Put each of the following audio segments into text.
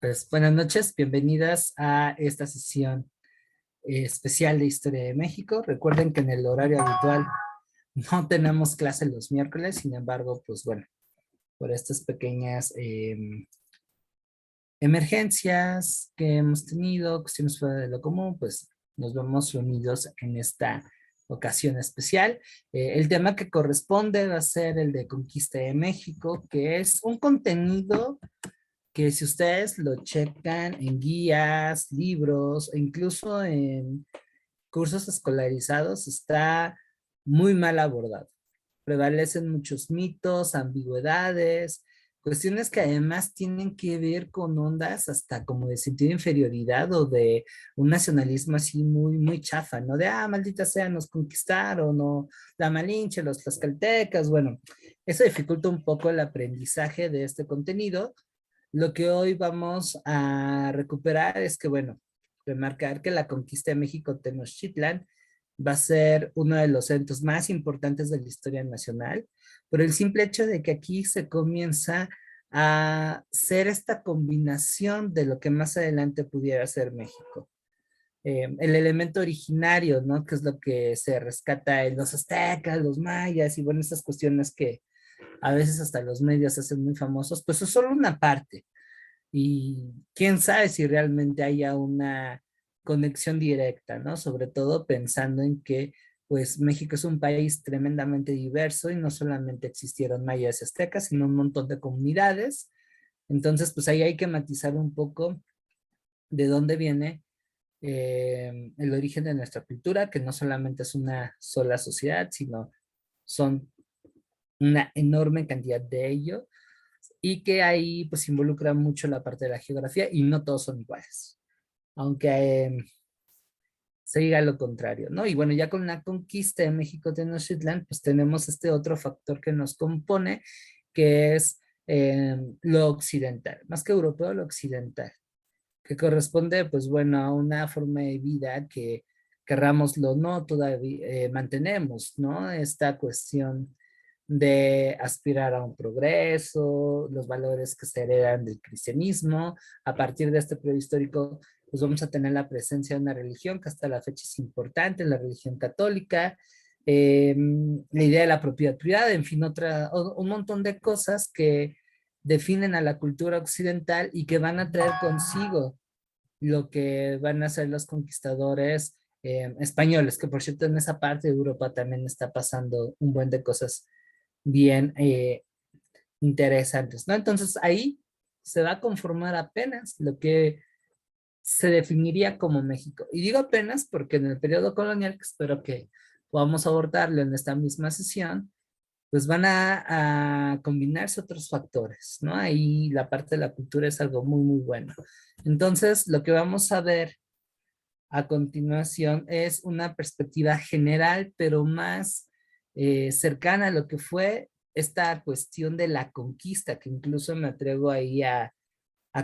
Pues buenas noches, bienvenidas a esta sesión especial de Historia de México. Recuerden que en el horario habitual no tenemos clase los miércoles, sin embargo, pues bueno, por estas pequeñas emergencias que hemos tenido, cuestiones fuera de lo común, pues nos vemos reunidos en esta ocasión especial. El tema que corresponde va a ser el de Conquista de México, que es un contenido que si ustedes lo checan en guías, libros, e incluso en cursos escolarizados, está muy mal abordado. Prevalecen muchos mitos, ambigüedades, cuestiones que además tienen que ver con ondas hasta como de sentido de inferioridad o de un nacionalismo así muy, muy chafa, ¿no? De, maldita sea, nos conquistaron, o la Malinche, los tlaxcaltecas, bueno, eso dificulta un poco el aprendizaje de este contenido. Lo que hoy vamos a recuperar es que, bueno, remarcar que la conquista de México Tenochtitlan va a ser uno de los eventos más importantes de la historia nacional, por el simple hecho de que aquí se comienza a ser esta combinación de lo que más adelante pudiera ser México. El elemento originario, ¿no? Que es lo que se rescata en los aztecas, los mayas y bueno, esas cuestiones que a veces hasta los medios se hacen muy famosos, pues es solo una parte. Y quién sabe si realmente haya una conexión directa, ¿no? Sobre todo pensando en que, pues, México es un país tremendamente diverso y no solamente existieron mayas y aztecas, sino un montón de comunidades. Entonces, pues ahí hay que matizar un poco de dónde viene el origen de nuestra cultura, que no solamente es una sola sociedad, sino son una enorme cantidad de ello y que ahí pues involucra mucho la parte de la geografía y no todos son iguales, aunque se diga lo contrario, ¿no? Y bueno, ya con la conquista de México Tenochtitlan, pues tenemos este otro factor que nos compone, que es lo occidental, más que europeo, lo occidental, que corresponde, pues bueno, a una forma de vida que querrámoslo o no, todavía mantenemos, ¿no? Esta cuestión de aspirar a un progreso, los valores que se heredan del cristianismo. A partir de este periodo histórico, pues vamos a tener la presencia de una religión que hasta la fecha es importante, la religión católica, la idea de la propiedad privada, en fin, un montón de cosas que definen a la cultura occidental y que van a traer consigo lo que van a hacer los conquistadores españoles, que por cierto en esa parte de Europa también está pasando un buen de cosas bien interesantes, ¿no? Entonces ahí se va a conformar apenas lo que se definiría como México. Y digo apenas porque en el periodo colonial, que espero que podamos abordarlo en esta misma sesión, pues van a combinarse otros factores, ¿no? Ahí la parte de la cultura es algo muy, muy bueno. Entonces, lo que vamos a ver a continuación es una perspectiva general, pero más cercana a lo que fue esta cuestión de la conquista, que incluso me atrevo ahí a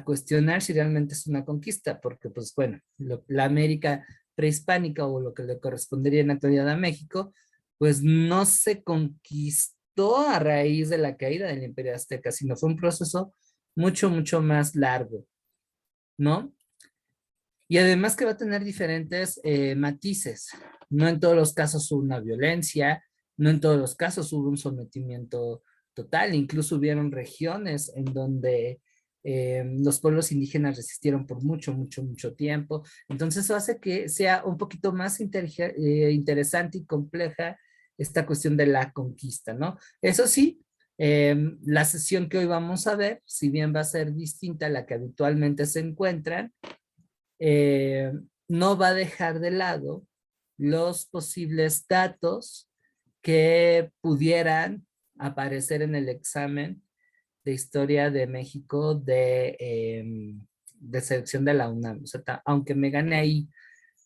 cuestionar si realmente es una conquista, porque pues bueno, la América prehispánica o lo que le correspondería en la actualidad a México, pues no se conquistó a raíz de la caída del Imperio Azteca, sino fue un proceso mucho, mucho más largo, ¿no? Y además que va a tener diferentes matices. No en todos los casos hubo una violencia, no en todos los casos hubo un sometimiento total, incluso hubieron regiones en donde los pueblos indígenas resistieron por mucho, mucho, mucho tiempo. Entonces eso hace que sea un poquito más interesante y compleja esta cuestión de la conquista, ¿no? Eso sí, la sesión que hoy vamos a ver, si bien va a ser distinta a la que habitualmente se encuentran, eh, no va a dejar de lado los posibles datos que pudieran aparecer en el examen de historia de México de selección de la UNAM. O sea, aunque me gane ahí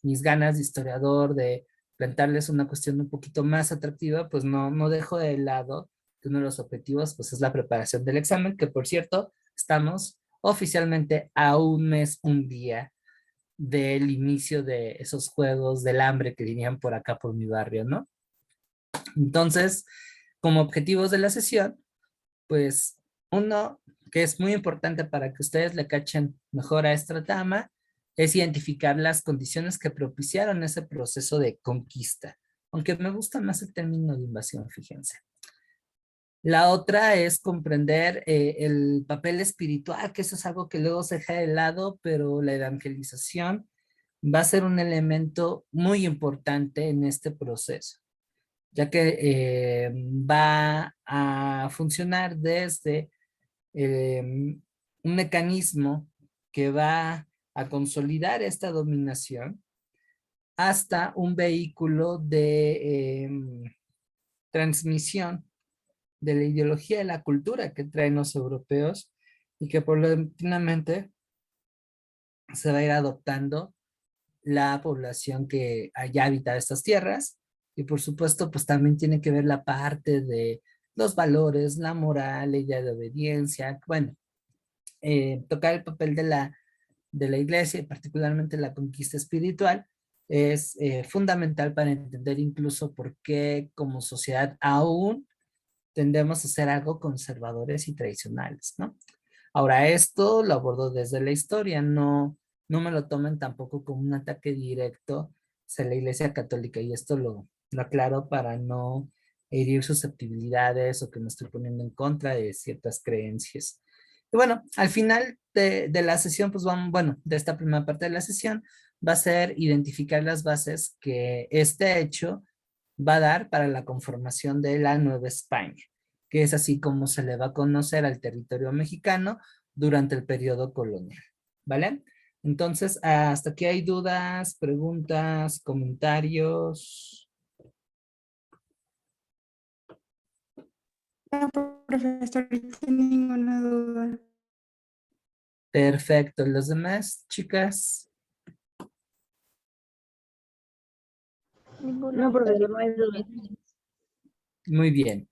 mis ganas de historiador, de plantarles una cuestión un poquito más atractiva, pues no dejo de lado que uno de los objetivos pues es la preparación del examen, que por cierto, estamos oficialmente a un mes, un día del inicio de esos juegos del hambre que venían por acá por mi barrio, ¿no? Entonces, como objetivos de la sesión, pues uno, que es muy importante para que ustedes le cachen mejor a esta trama, es identificar las condiciones que propiciaron ese proceso de conquista. Aunque me gusta más el término de invasión, fíjense. La otra es comprender el papel espiritual, que eso es algo que luego se deja de lado, pero la evangelización va a ser un elemento muy importante en este proceso, ya que va a funcionar desde eh, un mecanismo que va a consolidar esta dominación hasta un vehículo de transmisión de la ideología de la cultura que traen los europeos y que paulatinamente se va a ir adoptando la población que allá habita estas tierras y por supuesto pues también tiene que ver la parte de los valores, la moral, la idea de obediencia, bueno, tocar el papel de la iglesia y particularmente la conquista espiritual es fundamental para entender incluso por qué como sociedad aún tendemos a ser algo conservadores y tradicionales, ¿no? Ahora, esto lo abordo desde la historia, no me lo tomen tampoco como un ataque directo hacia la Iglesia Católica, y esto lo aclaro para no herir susceptibilidades o que me estoy poniendo en contra de ciertas creencias. Y bueno, al final de la sesión, pues vamos, bueno, de esta primera parte de la sesión, va a ser identificar las bases que este hecho va a dar para la conformación de la Nueva España, que es así como se le va a conocer al territorio mexicano durante el periodo colonial, ¿vale? Entonces, hasta aquí hay dudas, preguntas, comentarios. No, profesor, sin ninguna duda. Perfecto. ¿Los demás, chicas? No, profesor, no hay duda. Muy bien.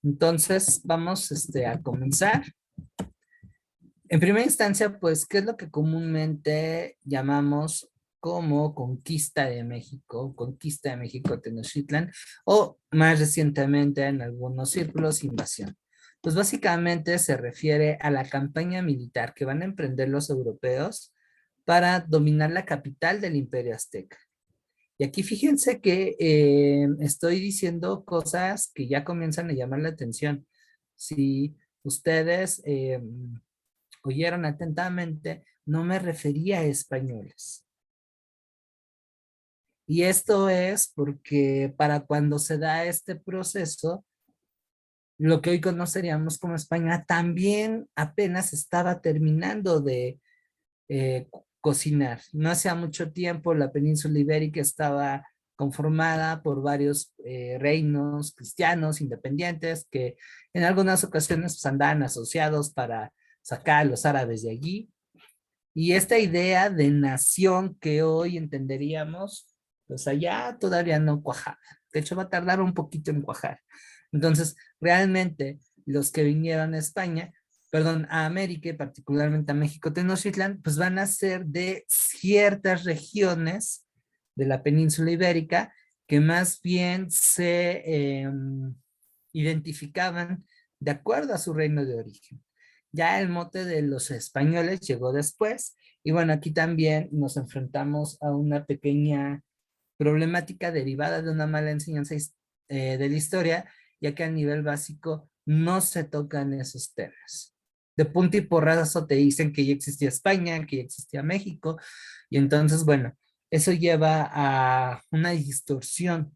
Entonces, vamos a comenzar. En primera instancia, pues, ¿qué es lo que comúnmente llamamos como conquista de México Tenochtitlan, o más recientemente en algunos círculos, invasión? Pues básicamente se refiere a la campaña militar que van a emprender los europeos para dominar la capital del Imperio Azteca. Y aquí fíjense que estoy diciendo cosas que ya comienzan a llamar la atención. Si ustedes oyeron atentamente, no me refería a españoles. Y esto es porque para cuando se da este proceso, lo que hoy conoceríamos como España también apenas estaba terminando de cocinar. No hacía mucho tiempo la península ibérica estaba conformada por varios reinos cristianos independientes que en algunas ocasiones pues, andaban asociados para sacar a los árabes de allí. Y esta idea de nación que hoy entenderíamos, pues allá todavía no cuajaba. De hecho, va a tardar un poquito en cuajar. Entonces, realmente los que vinieron a España, perdón, a América y particularmente a México Tenochtitlan, pues van a ser de ciertas regiones de la península ibérica que más bien se identificaban de acuerdo a su reino de origen. Ya el mote de los españoles llegó después y bueno, aquí también nos enfrentamos a una pequeña problemática derivada de una mala enseñanza de la historia, ya que a nivel básico no se tocan esos temas. De punto y porrazo te dicen que ya existía España, que ya existía México, y entonces, bueno, eso lleva a una distorsión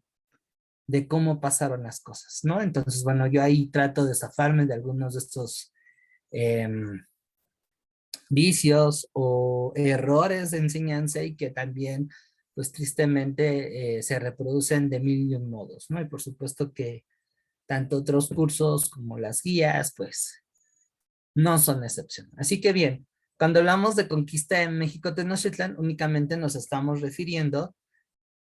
de cómo pasaron las cosas, ¿no? Entonces, bueno, yo ahí trato de zafarme de algunos de estos eh, vicios o errores de enseñanza y que también, pues tristemente, se reproducen de mil y un modos, ¿no? Y por supuesto que tanto otros cursos como las guías, pues no son excepción. Así que bien, cuando hablamos de conquista de México Tenochtitlan, únicamente nos estamos refiriendo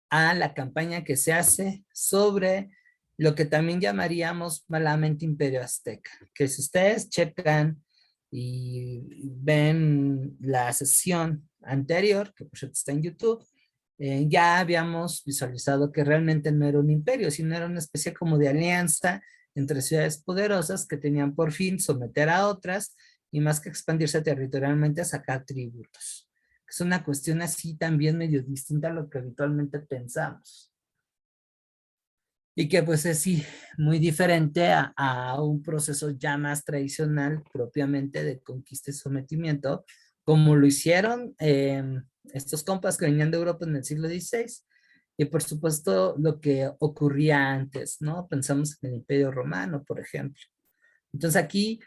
a la campaña que se hace sobre lo que también llamaríamos malamente Imperio Azteca, que si ustedes checan y ven la sesión anterior, que por cierto está en YouTube, ya habíamos visualizado que realmente no era un imperio, sino era una especie como de alianza entre ciudades poderosas que tenían por fin someter a otras y más que expandirse territorialmente, sacar tributos. Es una cuestión así también medio distinta a lo que habitualmente pensamos. Y que pues es sí, muy diferente a un proceso ya más tradicional propiamente de conquista y sometimiento, como lo hicieron estos compas que venían de Europa en el siglo XVI, y por supuesto lo que ocurría antes, ¿no? Pensamos en el Imperio Romano, por ejemplo. Entonces aquí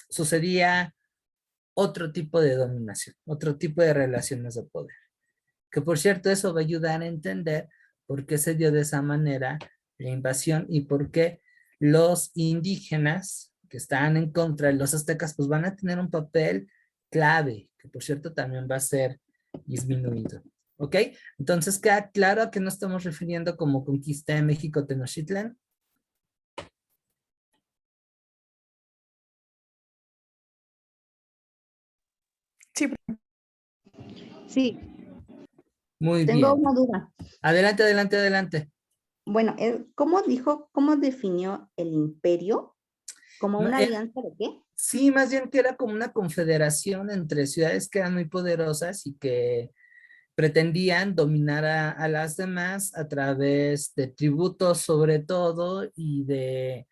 sucedía otro tipo de dominación, otro tipo de relaciones de poder. Que por cierto, eso va a ayudar a entender por qué se dio de esa manera la invasión y por qué los indígenas que estaban en contra de los aztecas, pues van a tener un papel clave, que por cierto también va a ser disminuido. ¿Ok? Entonces, ¿queda claro a qué nos estamos refiriendo como conquista de México Tenochtitlan? Sí, Sí, Muy tengo bien. una duda. Adelante, adelante, adelante. Bueno, ¿cómo dijo, cómo definió el imperio? ¿Como No, una alianza de qué? sí, más bien que era como una confederación entre ciudades que eran muy poderosas y que pretendían dominar a las demás a través de tributos sobre todo y de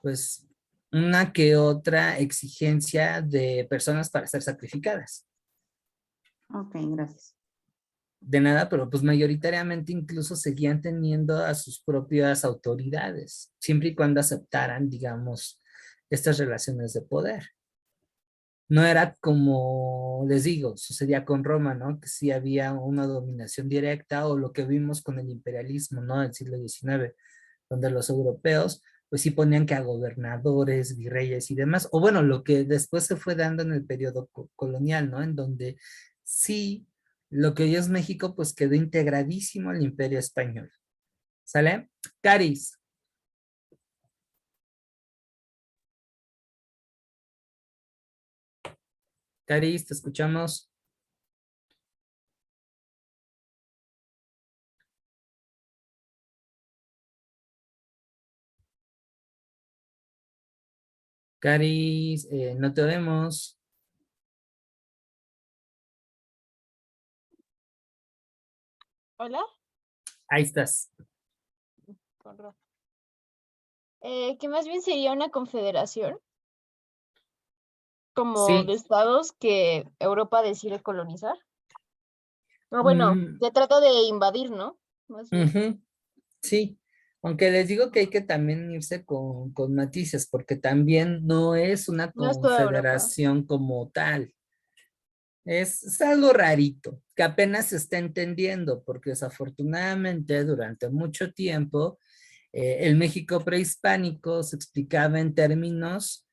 pues una que otra exigencia de personas para ser sacrificadas. Ok, gracias. De nada, pero pues mayoritariamente incluso seguían teniendo a sus propias autoridades, siempre y cuando aceptaran, digamos, estas relaciones de poder. No era como, les digo, sucedía con Roma, ¿no? Que sí había una dominación directa o lo que vimos con el imperialismo, ¿no? Del siglo XIX, donde los europeos, pues sí ponían que a gobernadores, virreyes y demás, o bueno, lo que después se fue dando en el periodo colonial, ¿no? En donde sí, lo que hoy es México, pues quedó integradísimo al imperio español. ¿Sale? Caris. Caris, te escuchamos. Caris, no te vemos. Hola, Ahí estás. con razón. Que más bien sería una confederación, como de Sí. estados que Europa decide colonizar. No, bueno, Mm, se trata de invadir, ¿no? Más bien. ujú, sí, aunque les digo que hay que también irse con matices, porque también no es una No es toda Europa. confederación como tal. Es algo rarito, que apenas se está entendiendo, porque desafortunadamente durante mucho tiempo el México prehispánico se explicaba en términos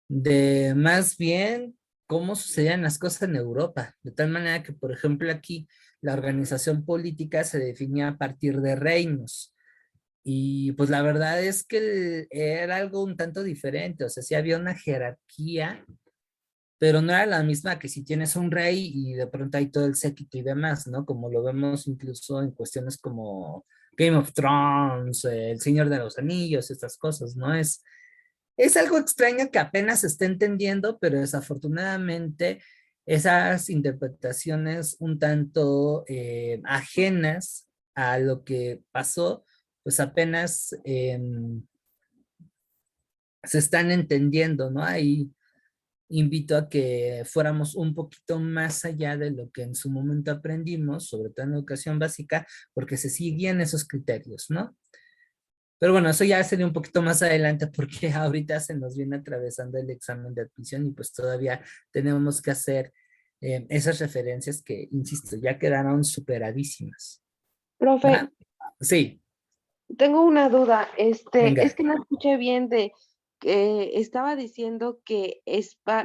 de más bien cómo sucedían las cosas en Europa, de tal manera que, por ejemplo, aquí la organización política se definía a partir de reinos. Y pues la verdad es que era algo un tanto diferente, o sea, sí había una jerarquía, pero no era la misma que si tienes un rey y de pronto hay todo el séquito y demás, ¿no? Como lo vemos incluso en cuestiones como Game of Thrones, El Señor de los Anillos, estas cosas, ¿no? Es algo extraño que apenas se está entendiendo, pero desafortunadamente esas interpretaciones un tanto ajenas a lo que pasó, pues apenas se están entendiendo, ¿no? Ahí invito a que fuéramos un poquito más allá de lo que en su momento aprendimos, sobre todo en la educación básica, porque se siguen esos criterios, ¿no? Pero bueno, eso ya sería un poquito más adelante porque ahorita se nos viene atravesando el examen de admisión y pues todavía tenemos que hacer esas referencias que, insisto, ya quedaron superadísimas. Profe, ¿Va? Sí, tengo una duda. Es venga. que no escuché bien de que estaba diciendo que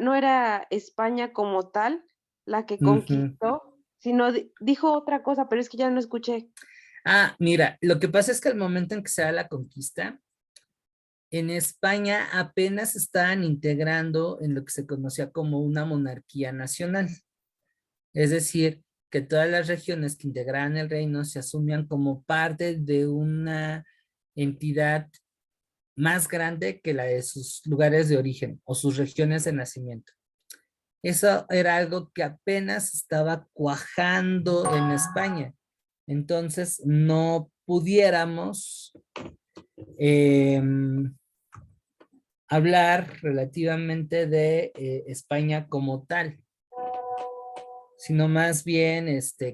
no era España como tal la que Ujú. conquistó, sino dijo otra cosa, pero es que ya no escuché. Ah, mira, lo que pasa es que al momento en que se da la conquista, en España apenas estaban integrando en lo que se conocía como una monarquía nacional. Es decir, que todas las regiones que integraban el reino se asumían como parte de una entidad más grande que la de sus lugares de origen o sus regiones de nacimiento. Eso era algo que apenas estaba cuajando en España. Entonces no pudiéramos hablar relativamente de España como tal, sino más bien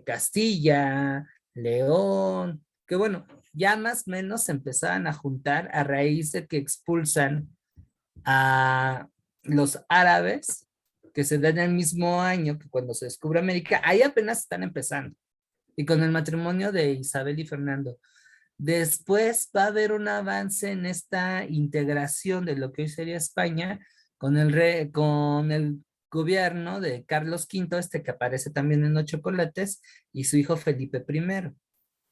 Castilla, León, que bueno, ya más o menos se empezaban a juntar a raíz de que expulsan a los árabes, que se dan el mismo año que cuando se descubre América. Ahí apenas están empezando, y con el matrimonio de Isabel y Fernando. Después va a haber un avance en esta integración de lo que hoy sería España con con el gobierno de Carlos V, que aparece también en Los Chocolates, y su hijo Felipe I.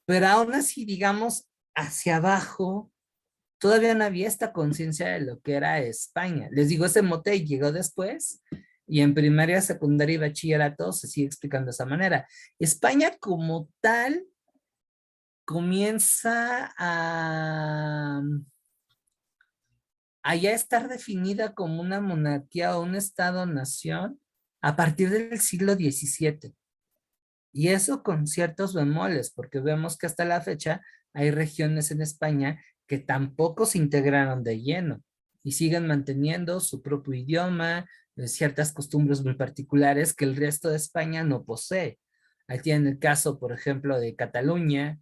Pero aún así, digamos, hacia abajo, todavía no había esta conciencia de lo que era España. Les digo, ese mote llegó después, y en primaria, secundaria y bachillerato se sigue explicando de esa manera. España como tal comienza a ya estar definida como una monarquía o un estado-nación a partir del siglo XVII. Y eso con ciertos bemoles, porque vemos que hasta la fecha hay regiones en España que tampoco se integraron de lleno y siguen manteniendo su propio idioma, ciertas costumbres muy particulares que el resto de España no posee. Ahí tienen el caso, por ejemplo, de Cataluña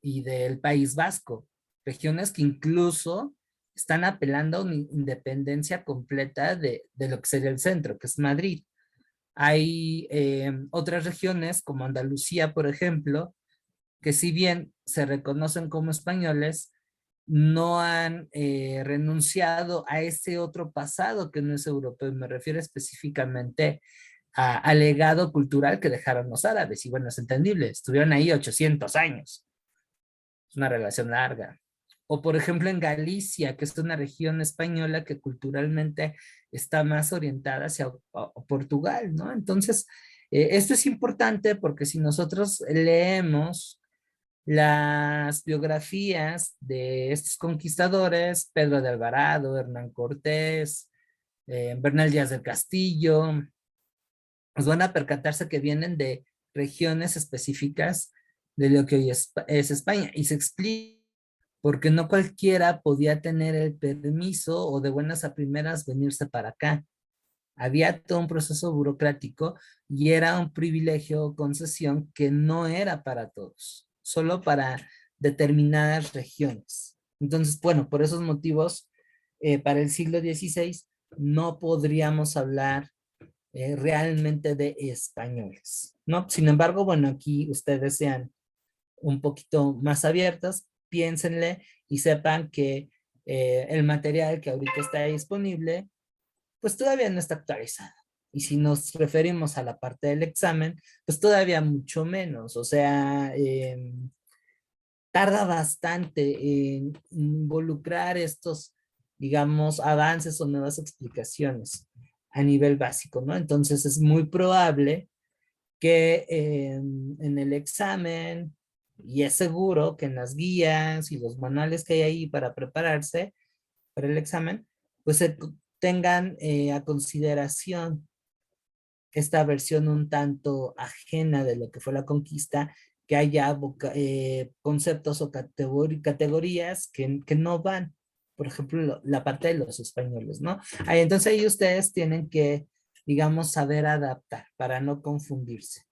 y del País Vasco, regiones que incluso están apelando a una independencia completa de lo que sería el centro, que es Madrid. Hay otras regiones como Andalucía, por ejemplo, que si bien se reconocen como españoles, no han renunciado a ese otro pasado que no es europeo. Me refiero específicamente al legado cultural que dejaron los árabes. Y bueno, es entendible, estuvieron ahí 800 años. Es una relación larga. O por ejemplo en Galicia, que es una región española que culturalmente está más orientada hacia Portugal, ¿no? Entonces, esto es importante porque si nosotros leemos las biografías de estos conquistadores, Pedro de Alvarado, Hernán Cortés, Bernal Díaz del Castillo, pues van a percatarse que vienen de regiones específicas de lo que hoy es España, y se explica porque no cualquiera podía tener el permiso o de buenas a primeras venirse para acá. Había todo un proceso burocrático y era un privilegio o concesión que no era para todos, solo para determinadas regiones. Entonces, bueno, por esos motivos, para el siglo XVI no podríamos hablar realmente de españoles, ¿no? Sin embargo, bueno, aquí ustedes sean un poquito más abiertas, piénsenle y sepan que el material que ahorita está disponible, pues todavía no está actualizado. Y si nos referimos a la parte del examen, pues todavía mucho menos. O sea, tarda bastante en involucrar estos, digamos, avances o nuevas explicaciones a nivel básico, ¿no? Entonces es muy probable que en el examen, y es seguro que en las guías y los manuales que hay ahí para prepararse para el examen, pues se tengan a consideración esta versión un tanto ajena de lo que fue la conquista, que haya conceptos o categorías que no van, por ejemplo, la parte de los españoles, ¿no? Entonces ahí ustedes tienen que, digamos, saber adaptar para no confundirse.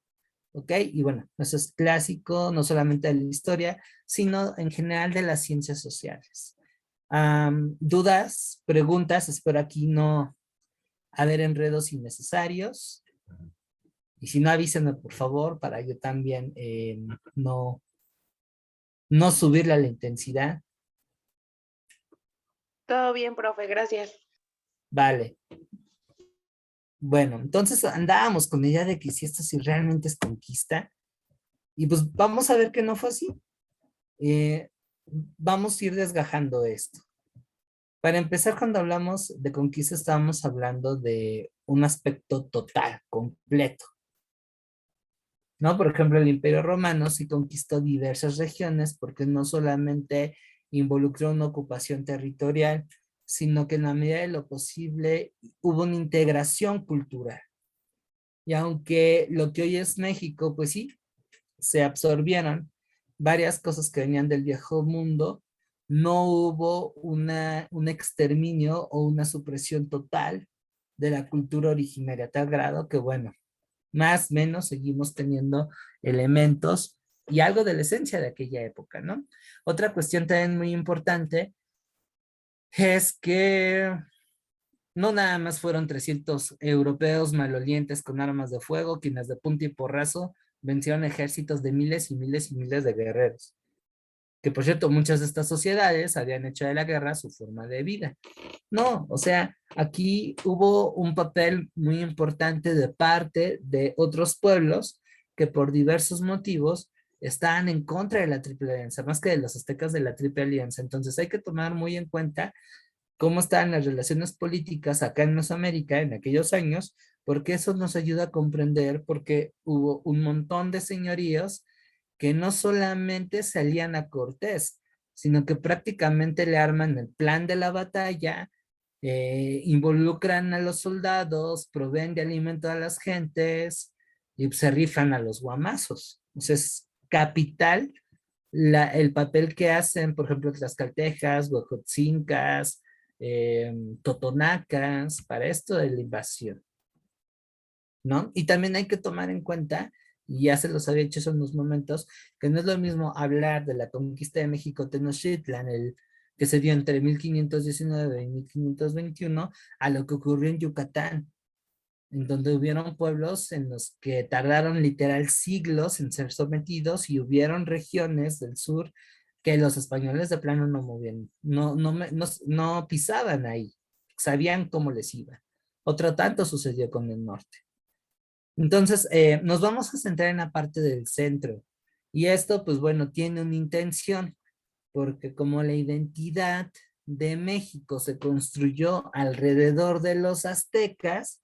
¿Ok? Y bueno, eso es clásico, no solamente de la historia, sino en general de las ciencias sociales. ¿Dudas, preguntas? Espero aquí no haber enredos innecesarios. Y si no, avísenme, por favor, para yo también no subirle a la intensidad. Todo bien, profe, gracias. Vale. Bueno, entonces andábamos con la idea de que si esto sí realmente es conquista, y pues vamos a ver que no fue así. Vamos a ir desgajando esto. Para empezar, cuando hablamos de conquista, estábamos hablando de un aspecto total, completo, ¿no? Por ejemplo, el Imperio Romano sí conquistó diversas regiones porque no solamente involucró una ocupación territorial, sino que en la medida de lo posible hubo una integración cultural. Y aunque lo que hoy es México, pues sí, se absorbieron varias cosas que venían del viejo mundo, no hubo un exterminio o una supresión total de la cultura originaria, a tal grado que, bueno, más o menos seguimos teniendo elementos y algo de la esencia de aquella época, ¿no? Otra cuestión también muy importante es que no nada más fueron 300 europeos malolientes con armas de fuego quienes de punta y porrazo vencieron ejércitos de miles y miles y miles de guerreros. Que por cierto, muchas de estas sociedades habían hecho de la guerra su forma de vida. No, o sea, aquí hubo un papel muy importante de parte de otros pueblos que por diversos motivos estaban en contra de la Triple Alianza, más que de los aztecas de la Triple Alianza. Entonces hay que tomar muy en cuenta cómo estaban las relaciones políticas acá en Mesoamérica en aquellos años, porque eso nos ayuda a comprender por qué hubo un montón de señoríos que no solamente salían a Cortés, sino que prácticamente le arman el plan de la batalla, involucran a los soldados, proveen de alimento a las gentes y se rifan a los guamazos. Entonces, capital el papel que hacen, por ejemplo, tlaxcaltecas, huejotzincas, totonacas, para esto de la invasión, ¿no? Y también hay que tomar en cuenta, y ya se los había dicho en unos momentos, que no es lo mismo hablar de la conquista de México Tenochtitlan, que se dio entre 1519 y 1521, a lo que ocurrió en Yucatán, en donde hubieron pueblos en los que tardaron literal siglos en ser sometidos y hubieron regiones del sur que los españoles de plano no movían, no pisaban ahí, sabían cómo les iba. Otro tanto sucedió con el norte. Entonces, nos vamos a centrar en la parte del centro. Y esto, pues bueno, tiene una intención, porque como la identidad de México se construyó alrededor de los aztecas,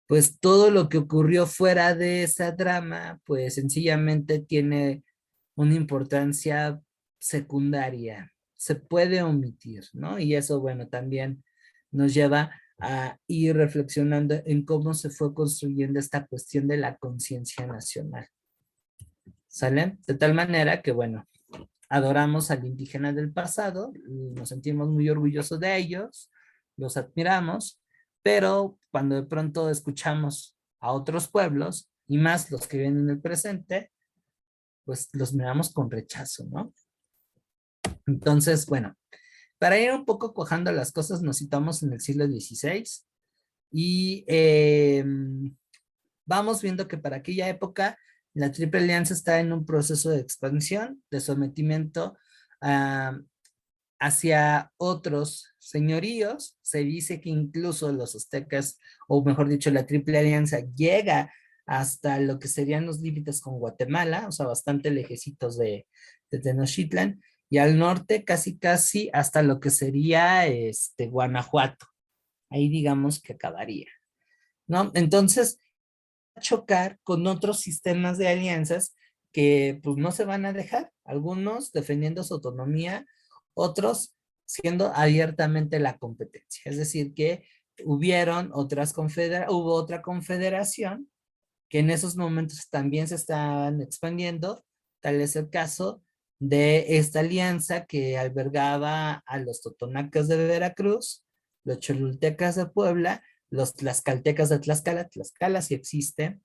pues todo lo que ocurrió fuera de esa trama, pues sencillamente tiene una importancia secundaria, se puede omitir, ¿no? Y eso, bueno, también nos lleva a ir reflexionando en cómo se fue construyendo esta cuestión de la conciencia nacional. ¿Sale? De tal manera que, bueno, adoramos al indígena del pasado, nos sentimos muy orgullosos de ellos, los admiramos, pero cuando de pronto escuchamos a otros pueblos, y más los que viven en el presente, pues los miramos con rechazo, ¿no? Entonces, bueno, para ir un poco cuajando las cosas, nos citamos en el siglo XVI y vamos viendo que para aquella época la Triple Alianza está en un proceso de expansión, de sometimiento hacia otros señoríos. Se dice que incluso los aztecas, o mejor dicho, la Triple Alianza llega hasta lo que serían los límites con Guatemala, o sea, bastante lejecitos de Tenochtitlan, y al norte casi hasta lo que sería Guanajuato. Ahí digamos que acabaría, ¿no? Entonces, chocar con otros sistemas de alianzas que pues no se van a dejar, algunos defendiendo su autonomía, otros siendo abiertamente la competencia. Es decir, que hubo otra confederación que en esos momentos también se están expandiendo, tal es el caso de esta alianza que albergaba a los totonacas de Veracruz, los cholultecas de Puebla, los tlaxcaltecas de Tlaxcala sí existe,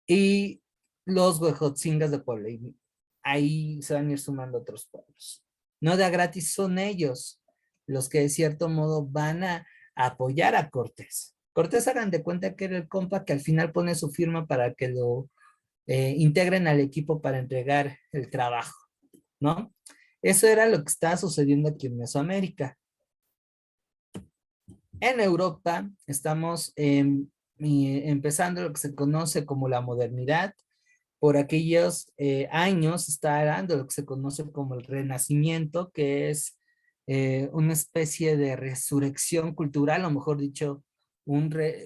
y los huejotzingas de Puebla. Y ahí se van a ir sumando otros pueblos. No de a gratis son ellos los que de cierto modo van a apoyar a Cortés. Cortés, hagan de cuenta que era el compa que al final pone su firma para que lo integren al equipo para entregar el trabajo, ¿no? Eso era lo que estaba sucediendo aquí en Mesoamérica. En Europa estamos empezando lo que se conoce como la modernidad. Por aquellos años está dando lo que se conoce como el Renacimiento, que es una especie de resurrección cultural, o mejor dicho,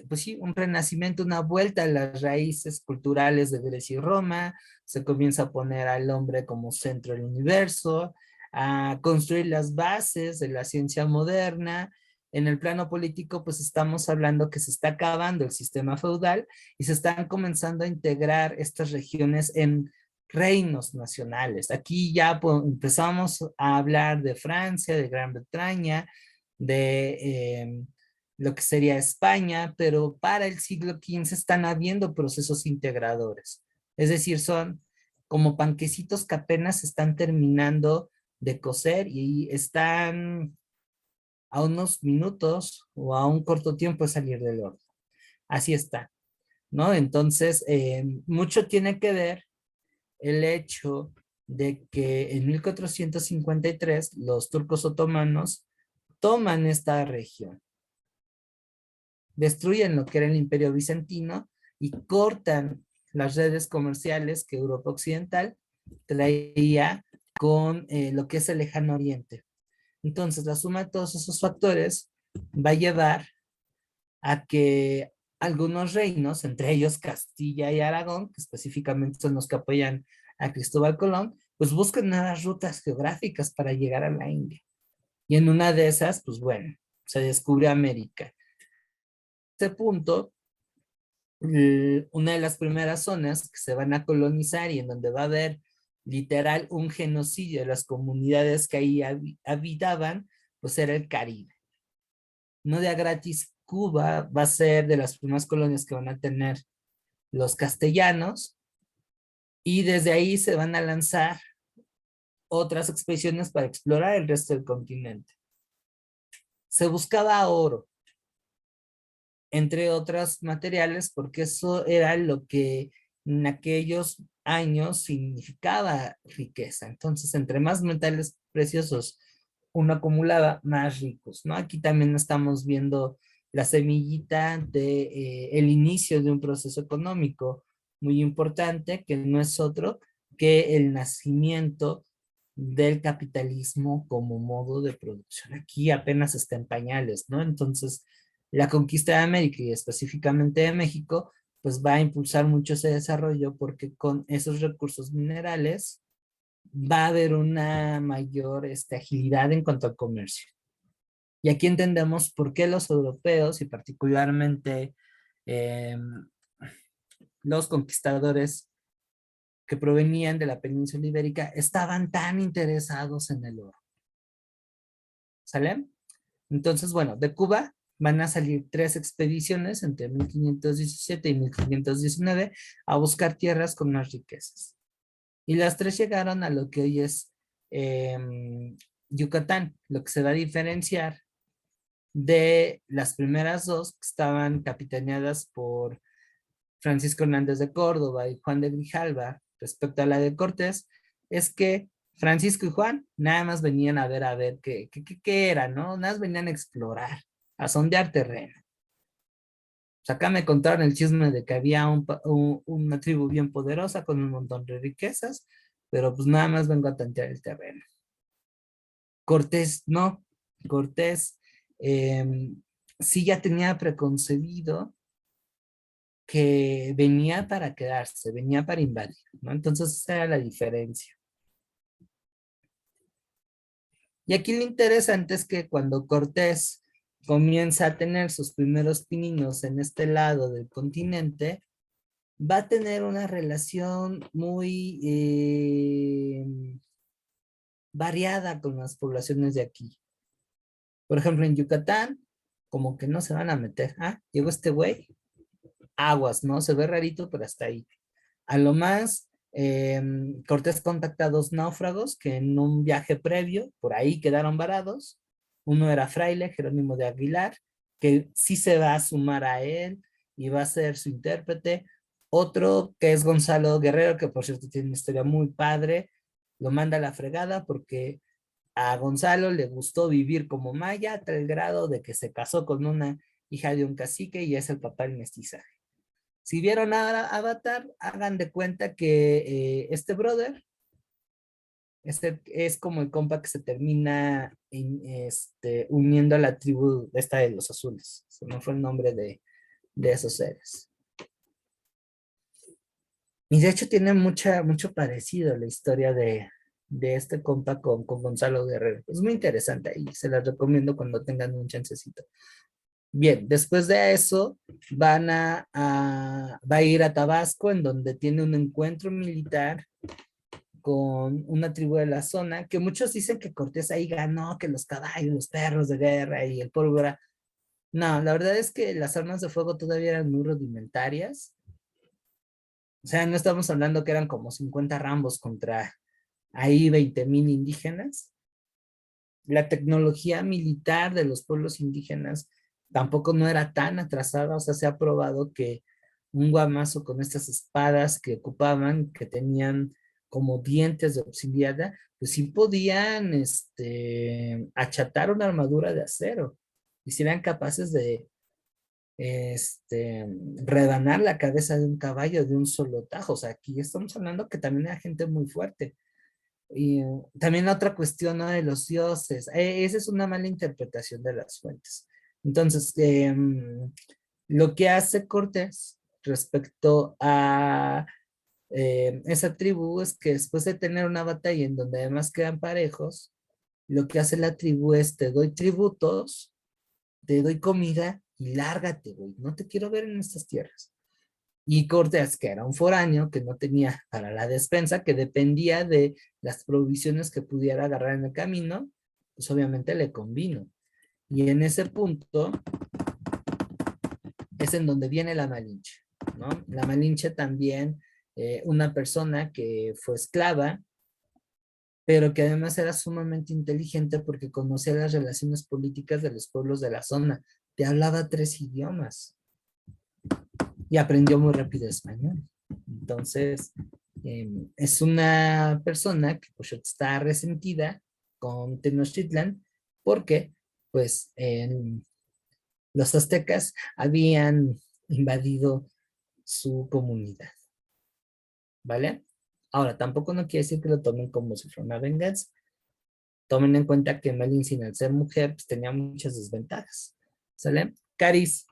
pues sí, un renacimiento, una vuelta a las raíces culturales de Grecia y Roma. Se comienza a poner al hombre como centro del universo, a construir las bases de la ciencia moderna. En el plano político, pues estamos hablando que se está acabando el sistema feudal y se están comenzando a integrar estas regiones en reinos nacionales. Aquí ya empezamos a hablar de Francia, de Gran Bretaña, de lo que sería España, pero para el siglo XV están habiendo procesos integradores. Es decir, son como panquecitos que apenas están terminando de cocer y están a unos minutos o a un corto tiempo de salir del horno. Así está, ¿no? Entonces, mucho tiene que ver el hecho de que en 1453 los turcos otomanos toman esta región, destruyen lo que era el Imperio Bizantino y cortan las redes comerciales que Europa Occidental traía con lo que es el Lejano Oriente. Entonces, la suma de todos esos factores va a llevar a que algunos reinos, entre ellos Castilla y Aragón, que específicamente son los que apoyan a Cristóbal Colón, pues busquen nuevas rutas geográficas para llegar a la India. Y en una de esas, pues bueno, se descubre América. En este punto, una de las primeras zonas que se van a colonizar y en donde va a haber literal un genocidio de las comunidades que ahí habitaban, pues era el Caribe. No de a gratis, Cuba va a ser de las primeras colonias que van a tener los castellanos y desde ahí se van a lanzar otras expediciones para explorar el resto del continente. Se buscaba oro, entre otros materiales, porque eso era lo que en aquellos años significaba riqueza. Entonces, entre más metales preciosos uno acumulaba, más ricos, ¿no? Aquí también estamos viendo la semillita de el inicio de un proceso económico muy importante, que no es otro que el nacimiento del capitalismo como modo de producción. Aquí apenas está en pañales, ¿no? Entonces, la conquista de América y específicamente de México, pues va a impulsar mucho ese desarrollo porque con esos recursos minerales va a haber una mayor agilidad en cuanto al comercio. Y aquí entendemos por qué los europeos y particularmente eh, los conquistadores que provenían de la península ibérica estaban tan interesados en el oro. ¿Sale? Entonces, bueno, de Cuba van a salir 3 expediciones entre 1517 y 1519 a buscar tierras con más riquezas. Y las 3 llegaron a lo que hoy es Yucatán, lo que se va a diferenciar de las primeras 2 que estaban capitaneadas por Francisco Hernández de Córdoba y Juan de Grijalva respecto a la de Cortés, es que Francisco y Juan nada más venían a ver qué era, ¿no? Nada más venían a explorar, a sondear terreno. Pues acá me contaron el chisme de que había una tribu bien poderosa con un montón de riquezas, pero pues nada más vengo a tantear el terreno. Cortés no, Cortés sí ya tenía preconcebido que venía para quedarse, venía para invadir, ¿no? Entonces esa era la diferencia. Y aquí lo interesante es que cuando Cortés comienza a tener sus primeros pininos en este lado del continente, va a tener una relación muy variada con las poblaciones de aquí. Por ejemplo, en Yucatán, como que no se van a meter. Ah, llegó este güey, aguas, ¿no? Se ve rarito, pero hasta ahí. A lo más, Cortés contacta a 2 náufragos que en un viaje previo, por ahí quedaron varados. Uno era Fraile, Jerónimo de Aguilar, que sí se va a sumar a él y va a ser su intérprete. Otro que es Gonzalo Guerrero, que por cierto tiene una historia muy padre, lo manda a la fregada porque a Gonzalo le gustó vivir como maya a tal grado de que se casó con una hija de un cacique y es el papá del mestizaje. Si vieron a Avatar, hagan de cuenta que este brother es como el compa que se termina uniendo a la tribu esta de los azules. Ese no fue el nombre de esos seres. Y de hecho tiene mucho parecido la historia de de este compa con Gonzalo Guerrero. Es muy interesante y se las recomiendo cuando tengan un chancecito. Bien, después de eso va a ir a Tabasco, en donde tiene un encuentro militar con una tribu de la zona, que muchos dicen que Cortés ahí ganó, que los caballos, los perros de guerra y el pólvora. No, la verdad es que las armas de fuego todavía eran muy rudimentarias. O sea, no estamos hablando que eran como 50 rambos contra ahí 20,000 indígenas. La tecnología militar de los pueblos indígenas tampoco no era tan atrasada, o sea, se ha probado que un guamazo con estas espadas que ocupaban, que tenían como dientes de obsidiana, pues sí podían achatar una armadura de acero y si eran capaces de rebanar la cabeza de un caballo de un solo tajo. O sea, aquí estamos hablando que también era gente muy fuerte. Y también otra cuestión, ¿no? De los dioses. Esa es una mala interpretación de las fuentes. Entonces, lo que hace Cortés respecto a esa tribu es que después de tener una batalla en donde además quedan parejos, lo que hace la tribu es te doy tributos, te doy comida y lárgate, güey. No te quiero ver en estas tierras. Y Cortés, que era un foráneo, que no tenía para la despensa, que dependía de las provisiones que pudiera agarrar en el camino, pues obviamente le convino. Y en ese punto es en donde viene la Malinche, ¿no? La Malinche también, una persona que fue esclava, pero que además era sumamente inteligente porque conocía las relaciones políticas de los pueblos de la zona. Te hablaba 3 idiomas y aprendió muy rápido español. Entonces, es una persona que pues, está resentida con Tenochtitlan porque, pues, los aztecas habían invadido su comunidad, ¿vale? Ahora, tampoco no quiere decir que lo tomen como si fuera una venganza. Tomen en cuenta que Melin, sin al ser mujer, pues tenía muchas desventajas, ¿sale? Caris.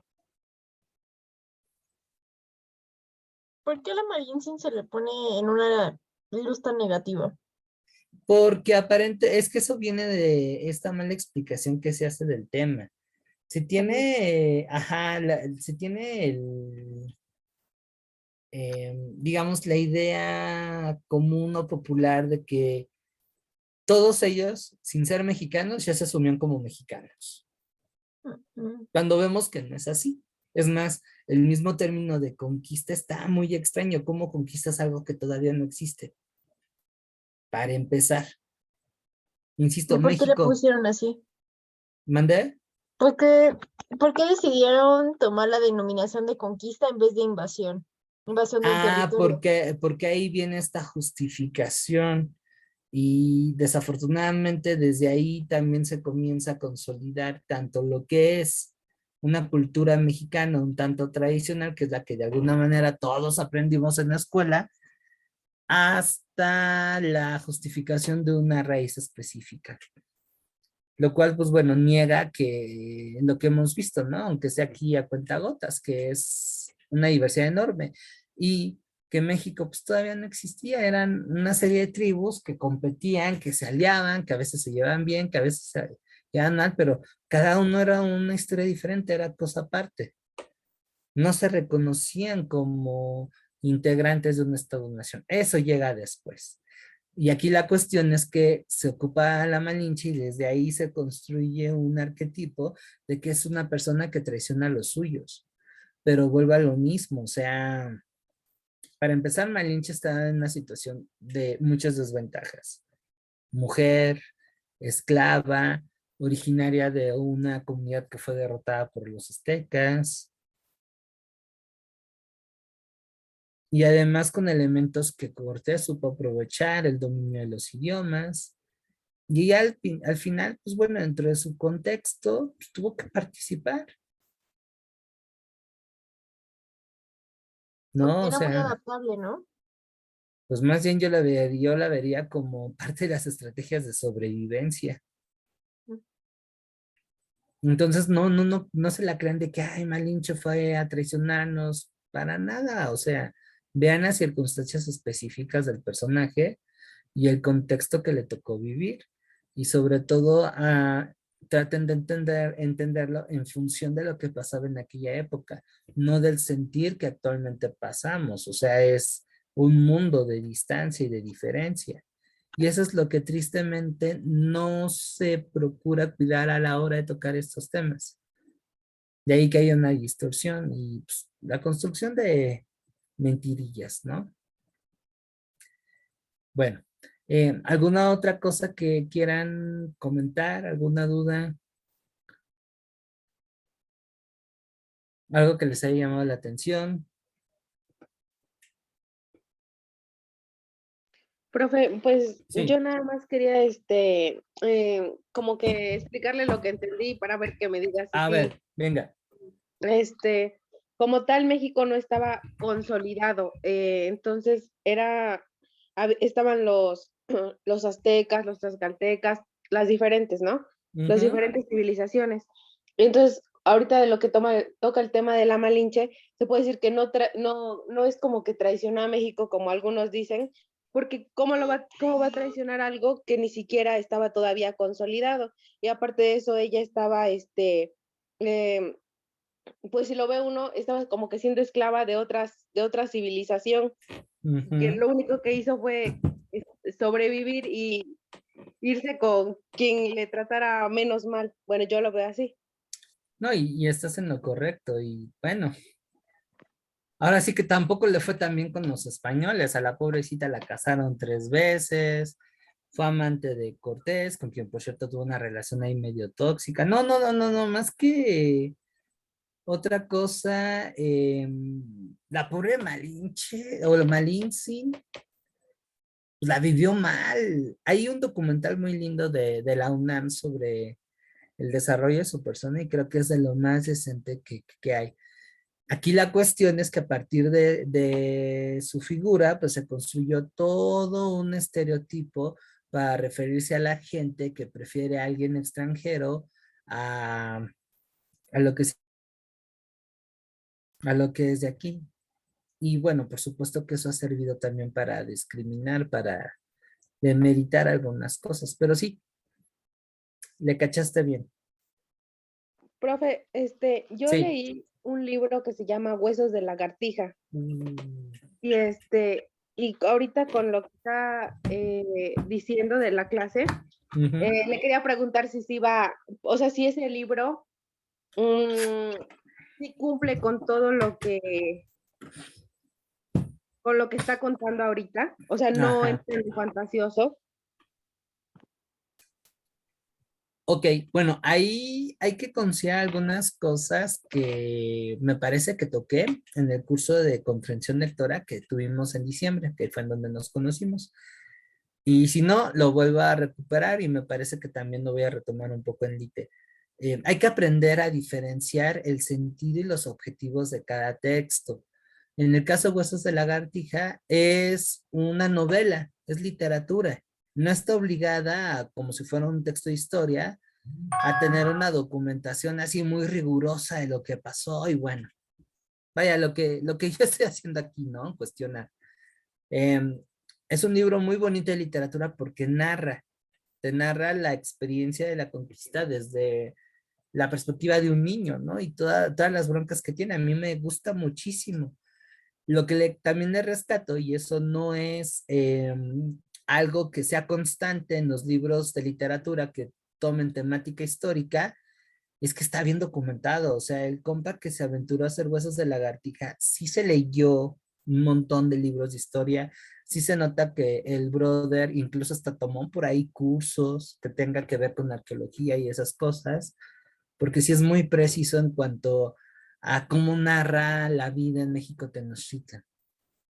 ¿Por qué a la Malintzin se le pone en una luz tan negativa? Porque aparente, es que eso viene de esta mala explicación que se hace del tema. Se tiene, se tiene digamos, la idea común o popular de que todos ellos, sin ser mexicanos, ya se asumían como mexicanos. Mm, Cuando vemos que no es así. Es más, el mismo término de conquista está muy extraño. ¿Cómo conquistas algo que todavía no existe? Para empezar, ¿Y insisto, por qué le México, pusieron así? ¿mandé? ¿Por qué decidieron tomar la denominación de conquista en vez de invasión? Invasión del territorio. Porque ahí viene esta justificación y desafortunadamente desde ahí también se comienza a consolidar tanto lo que es una cultura mexicana un tanto tradicional, que es la que de alguna manera todos aprendimos en la escuela, hasta la justificación de una raíz específica. Lo cual, pues bueno, niega que lo que hemos visto, ¿no? Aunque sea aquí a cuentagotas, que es una diversidad enorme. Y que México pues todavía no existía, eran una serie de tribus que competían, que se aliaban, que a veces se llevaban bien, que a veces se llevaban mal, pero cada uno era una historia diferente, era cosa aparte. No se reconocían como integrantes de un Estado-nación. Eso llega después. Y aquí la cuestión es que se ocupa la Malinche y desde ahí se construye un arquetipo de que es una persona que traiciona a los suyos, pero vuelve a lo mismo, o sea, para empezar, Malinche está en una situación de muchas desventajas. Mujer, esclava, originaria de una comunidad que fue derrotada por los aztecas, y además con elementos que Cortés supo aprovechar, el dominio de los idiomas. Y ya al final, pues bueno, dentro de su contexto, pues, tuvo que participar, ¿no? Porque O era muy sea, adaptable, ¿no? pues más bien yo la vería como parte de las estrategias de sobrevivencia. Entonces, no se la crean de que, ay, Malinche fue a traicionarnos, para nada. O sea, vean las circunstancias específicas del personaje y el contexto que le tocó vivir. Y sobre todo, traten de entenderlo en función de lo que pasaba en aquella época, no del sentir que actualmente pasamos. O sea, es un mundo de distancia y de diferencia. Y eso es lo que tristemente no se procura cuidar a la hora de tocar estos temas. De ahí que hay una distorsión y pues, la construcción de mentirillas, ¿no? Bueno, ¿alguna otra cosa que quieran comentar? ¿Alguna duda? ¿Algo que les haya llamado la atención? Profe, pues Sí. yo nada más quería como que explicarle lo que entendí para ver que me diga si A sí. ver, venga. Como tal, México no estaba consolidado, entonces estaban los aztecas, los tlaxcaltecas, las diferentes, ¿no? Las Ujú. diferentes civilizaciones. Entonces, ahorita de lo que toca el tema de la Malinche, se puede decir que no es como que traiciona a México, como algunos dicen, porque cómo va a traicionar algo que ni siquiera estaba todavía consolidado? Y aparte de eso, ella estaba, em, pues si lo ve uno, estaba como que siendo esclava de otra civilización, que Ujú. lo único que hizo fue sobrevivir y irse con quien le tratara menos mal. Bueno, yo lo veo así. No, y estás en lo correcto. Y bueno, ahora sí que tampoco le fue tan bien con los españoles. A la pobrecita la casaron 3 veces. Fue amante de Cortés, con quien por cierto tuvo una relación ahí medio tóxica. No, no, no, no, no, más que otra cosa, la pobre Malinche o Malinche, pues la vivió mal. Hay un documental muy lindo de la UNAM sobre el desarrollo de su persona y creo que es de lo más decente que hay. Aquí la cuestión es que a partir de su figura, pues se construyó todo un estereotipo para referirse a la gente que prefiere a alguien extranjero a lo que, a lo que es de aquí. Y bueno, por supuesto que eso ha servido también para discriminar, para demeritar algunas cosas, pero sí, le cachaste bien. Profe, yo Sí. leí un libro que se llama Huesos de lagartija Mm, y y ahorita con lo que está diciendo de la clase, ujú. le quería preguntar si sí va, o sea, si ese libro sí cumple con lo que está contando ahorita, o sea, no es Ajá. tan fantasioso. Ok, bueno, ahí hay que considerar algunas cosas que me parece que toqué en el curso de comprensión lectora que tuvimos en diciembre, que fue en donde nos conocimos. Y si no, lo vuelvo a recuperar y me parece que también lo voy a retomar un poco en Lite. Hay que aprender a diferenciar el sentido y los objetivos de cada texto. En el caso de Huesos de Lagartija, es una novela, es literatura. No está obligada, como si fuera un texto de historia, a tener una documentación así muy rigurosa de lo que pasó y bueno, vaya, lo que yo estoy haciendo aquí, ¿no? Cuestionar. Em, es un libro muy bonito de literatura porque te narra la experiencia de la conquista desde la perspectiva de un niño, ¿no? Y todas las broncas que tiene. A mí me gusta muchísimo. Lo que también le rescato, y eso no es algo que sea constante en los libros de literatura que tomen temática histórica, es que está bien documentado. O sea, el compa que se aventuró a hacer Huesos de Lagartija, sí se leyó un montón de libros de historia, sí se nota que el brother incluso hasta tomó por ahí cursos que tenga que ver con arqueología y esas cosas, porque sí es muy preciso en cuanto a cómo narra la vida en México Tenochtitlan.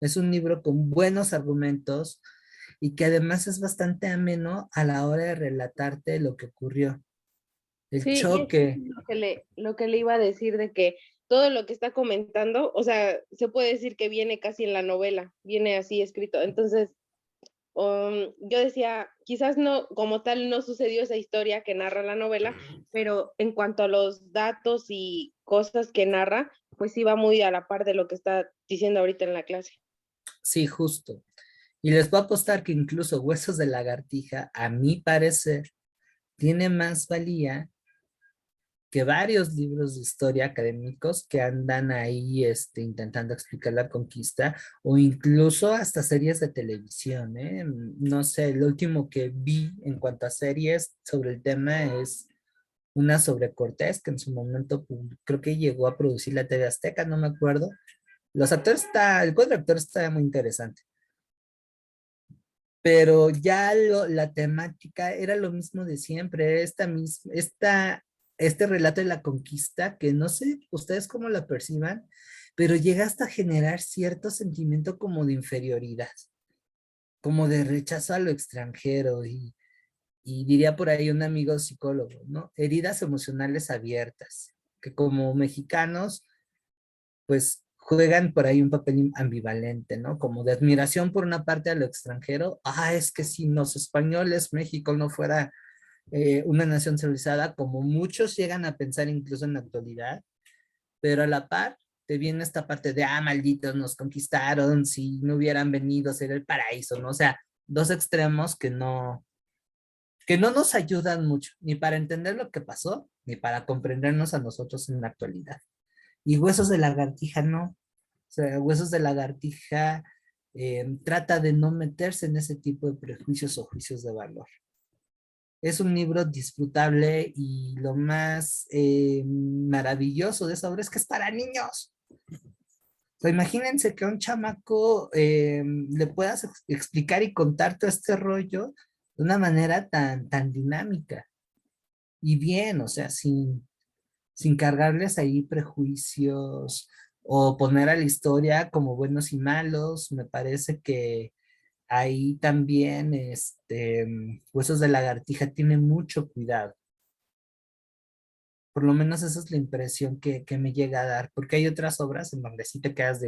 Es un libro con buenos argumentos y que además es bastante ameno a la hora de relatarte lo que ocurrió. El Sí, y es choque. lo que le iba a decir de que todo lo que está comentando, o sea, se puede decir que viene casi en la novela, viene así escrito. Entonces, yo decía, quizás no, como tal, no sucedió esa historia que narra la novela, pero en cuanto a los datos y cosas que narra, pues sí va muy a la par de lo que está diciendo ahorita en la clase. Sí, justo. Y les puedo apostar que incluso Huesos de Lagartija, a mi parecer, tiene más valía que varios libros de historia académicos que andan ahí intentando explicar la conquista, o incluso hasta series de televisión, ¿eh? No sé, el último que vi en cuanto a series sobre el tema es una sobre Cortés, que en su momento creo que llegó a producir la TV Azteca, no me acuerdo. El cuadro de actores está muy interesante, pero ya la temática era lo mismo de siempre, este relato de la conquista, que no sé ustedes cómo la perciban, pero llega hasta generar cierto sentimiento como de inferioridad, como de rechazo a lo extranjero, y diría por ahí un amigo psicólogo, ¿no? Heridas emocionales abiertas, que como mexicanos, pues juegan por ahí un papel ambivalente, ¿no? Como de admiración por una parte a lo extranjero. Es que si los españoles, México no fuera una nación civilizada, como muchos llegan a pensar incluso en la actualidad, pero a la par te viene esta parte de, malditos, nos conquistaron, si no hubieran venido sería el paraíso, ¿no? O sea, dos extremos que no nos ayudan mucho, ni para entender lo que pasó, ni para comprendernos a nosotros en la actualidad. Y Huesos de Lagartija no. O sea, Huesos de Lagartija trata de no meterse en ese tipo de prejuicios o juicios de valor. Es un libro disfrutable y lo más maravilloso de esa obra es que es para niños. O sea, imagínense que a un chamaco le puedas explicar y contar todo este rollo de una manera tan dinámica. Y bien, o sea, sin cargarles ahí prejuicios o poner a la historia como buenos y malos. Me parece que ahí también Huesos de Lagartija tiene mucho cuidado. Por lo menos esa es la impresión que me llega a dar, porque hay otras obras en donde sí te quedas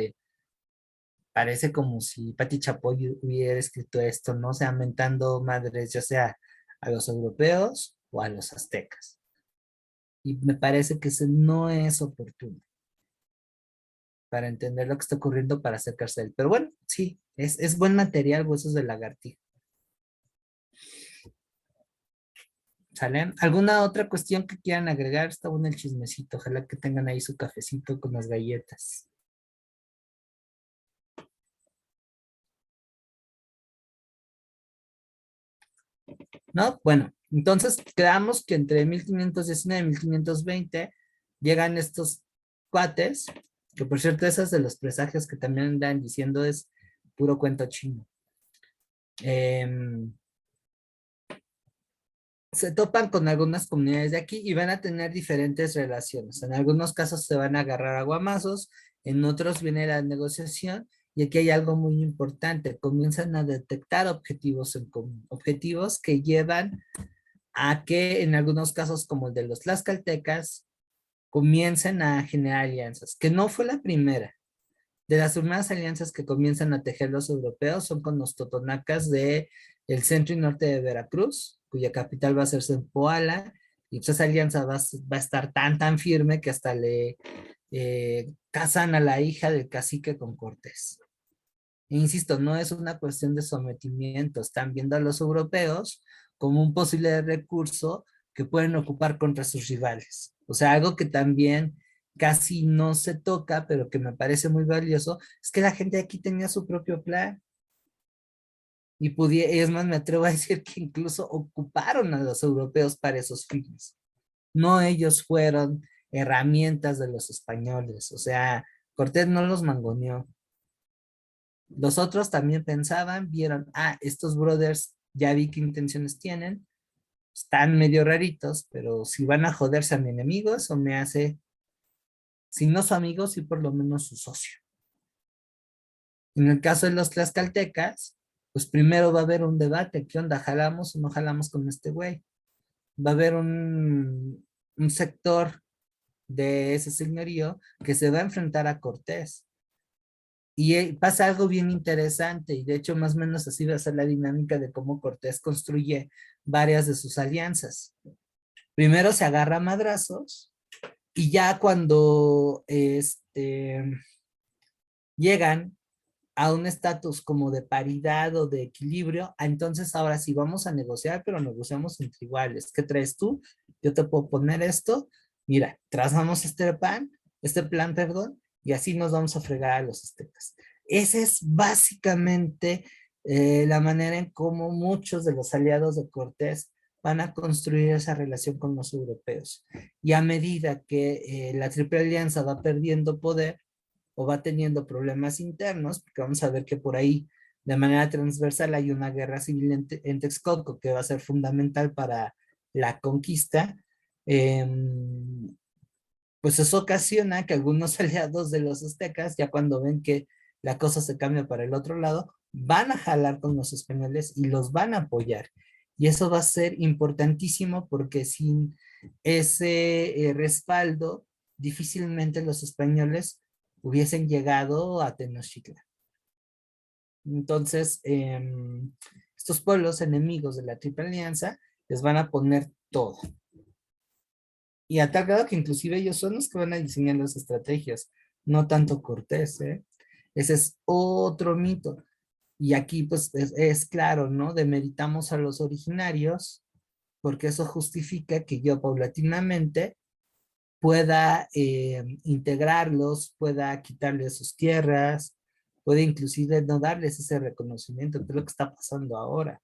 parece como si Patti Chapoy hubiera escrito esto, ¿no? O sea, mentando madres, ya sea a los europeos o a los aztecas. Y me parece que ese no es oportuno para entender lo que está ocurriendo, para acercarse a él. Pero bueno, sí, es buen material, Huesos de Lagartija. ¿Sale? ¿Alguna otra cuestión que quieran agregar? Está bueno el chismecito. Ojalá que tengan ahí su cafecito con las galletas. ¿No? Bueno, entonces quedamos que entre 1519 y 1520 llegan estos cuates, que por cierto, esas de los presagios que también andan diciendo es puro cuento chino. Se topan con algunas comunidades de aquí y van a tener diferentes relaciones. En algunos casos se van a agarrar a guamazos, en otros viene la negociación, y aquí hay algo muy importante: comienzan a detectar objetivos en común, objetivos que llevan a que en algunos casos, como el de los tlaxcaltecas, comiencen a generar alianzas, que no fue la primera. De las primeras alianzas que comienzan a tejer los europeos son con los totonacas de el centro y norte de Veracruz, cuya capital va a ser Zempoala, y pues esa alianza va a estar tan firme que hasta le casan a la hija del cacique con Cortés. E insisto, no es una cuestión de sometimiento, están viendo a los europeos como un posible recurso que pueden ocupar contra sus rivales. O sea, algo que también casi no se toca, pero que me parece muy valioso, es que la gente aquí tenía su propio plan. Es más, me atrevo a decir que incluso ocuparon a los europeos para esos fines. No, ellos fueron herramientas de los españoles. O sea, Cortés no los mangoneó. Los otros también pensaban, vieron, estos brothers ya vi qué intenciones tienen, están medio raritos, pero si van a joderse a mi enemigo, eso me hace, si no su amigo, sí por lo menos su socio. En el caso de los tlaxcaltecas, pues primero va a haber un debate: ¿qué onda? ¿Jalamos o no jalamos con este güey? Va a haber un sector de ese señorío que se va a enfrentar a Cortés. Y pasa algo bien interesante, y de hecho más o menos así va a ser la dinámica de cómo Cortés construye varias de sus alianzas. Primero se agarra a madrazos, y ya cuando llegan a un estatus como de paridad o de equilibrio, entonces ahora sí vamos a negociar, pero negociamos entre iguales. ¿Qué traes tú? Yo te puedo poner esto, mira, trazamos este plan, perdón, y así nos vamos a fregar a los aztecas. Esa es básicamente la manera en cómo muchos de los aliados de Cortés van a construir esa relación con los europeos. Y a medida que la Triple Alianza va perdiendo poder, o va teniendo problemas internos, porque vamos a ver que por ahí de manera transversal hay una guerra civil en Texcoco que va a ser fundamental para la conquista, pues eso ocasiona que algunos aliados de los aztecas, ya cuando ven que la cosa se cambia para el otro lado, van a jalar con los españoles y los van a apoyar. Y eso va a ser importantísimo porque sin ese respaldo, difícilmente los españoles hubiesen llegado a Tenochtitlan. Entonces, estos pueblos enemigos de la Triple Alianza les van a poner todo. Y a tal grado que inclusive ellos son los que van a diseñar las estrategias, no tanto Cortés, ¿eh? Ese es otro mito. Y aquí pues es claro, ¿no? Demeritamos a los originarios porque eso justifica que yo paulatinamente pueda integrarlos, pueda quitarles sus tierras, puede inclusive no darles ese reconocimiento, que es lo que está pasando ahora.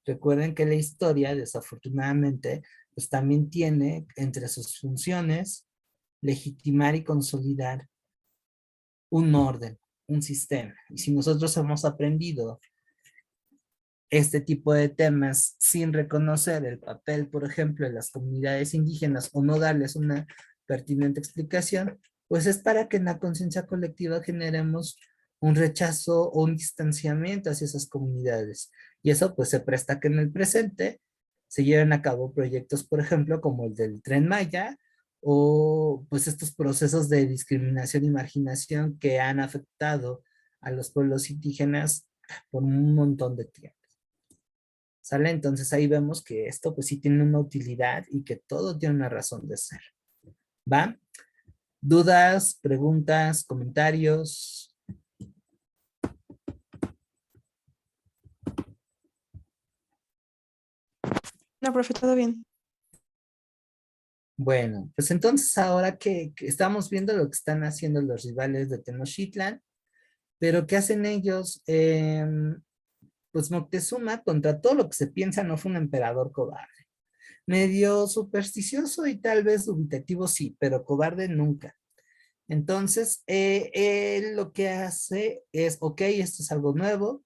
Recuerden que la historia, desafortunadamente, pues también tiene entre sus funciones legitimar y consolidar un orden, un sistema. Y si nosotros hemos aprendido este tipo de temas sin reconocer el papel, por ejemplo, de las comunidades indígenas o no darles una pertinente explicación, pues es para que en la conciencia colectiva generemos un rechazo o un distanciamiento hacia esas comunidades. Y eso pues se presta que en el presente se lleven a cabo proyectos, por ejemplo, como el del Tren Maya o pues estos procesos de discriminación y marginación que han afectado a los pueblos indígenas por un montón de tiempo. ¿Sale? Entonces ahí vemos que esto pues sí tiene una utilidad y que todo tiene una razón de ser. ¿Va? ¿Dudas, preguntas, comentarios? No, profe, todo bien. Bueno, pues entonces ahora que estamos viendo lo que están haciendo los rivales de Tenochtitlan, pero ¿qué hacen ellos? Pues Moctezuma, contra todo lo que se piensa, no fue un emperador cobarde. Medio supersticioso y tal vez dubitativo sí, pero cobarde nunca. Entonces, él lo que hace es, ok, esto es algo nuevo,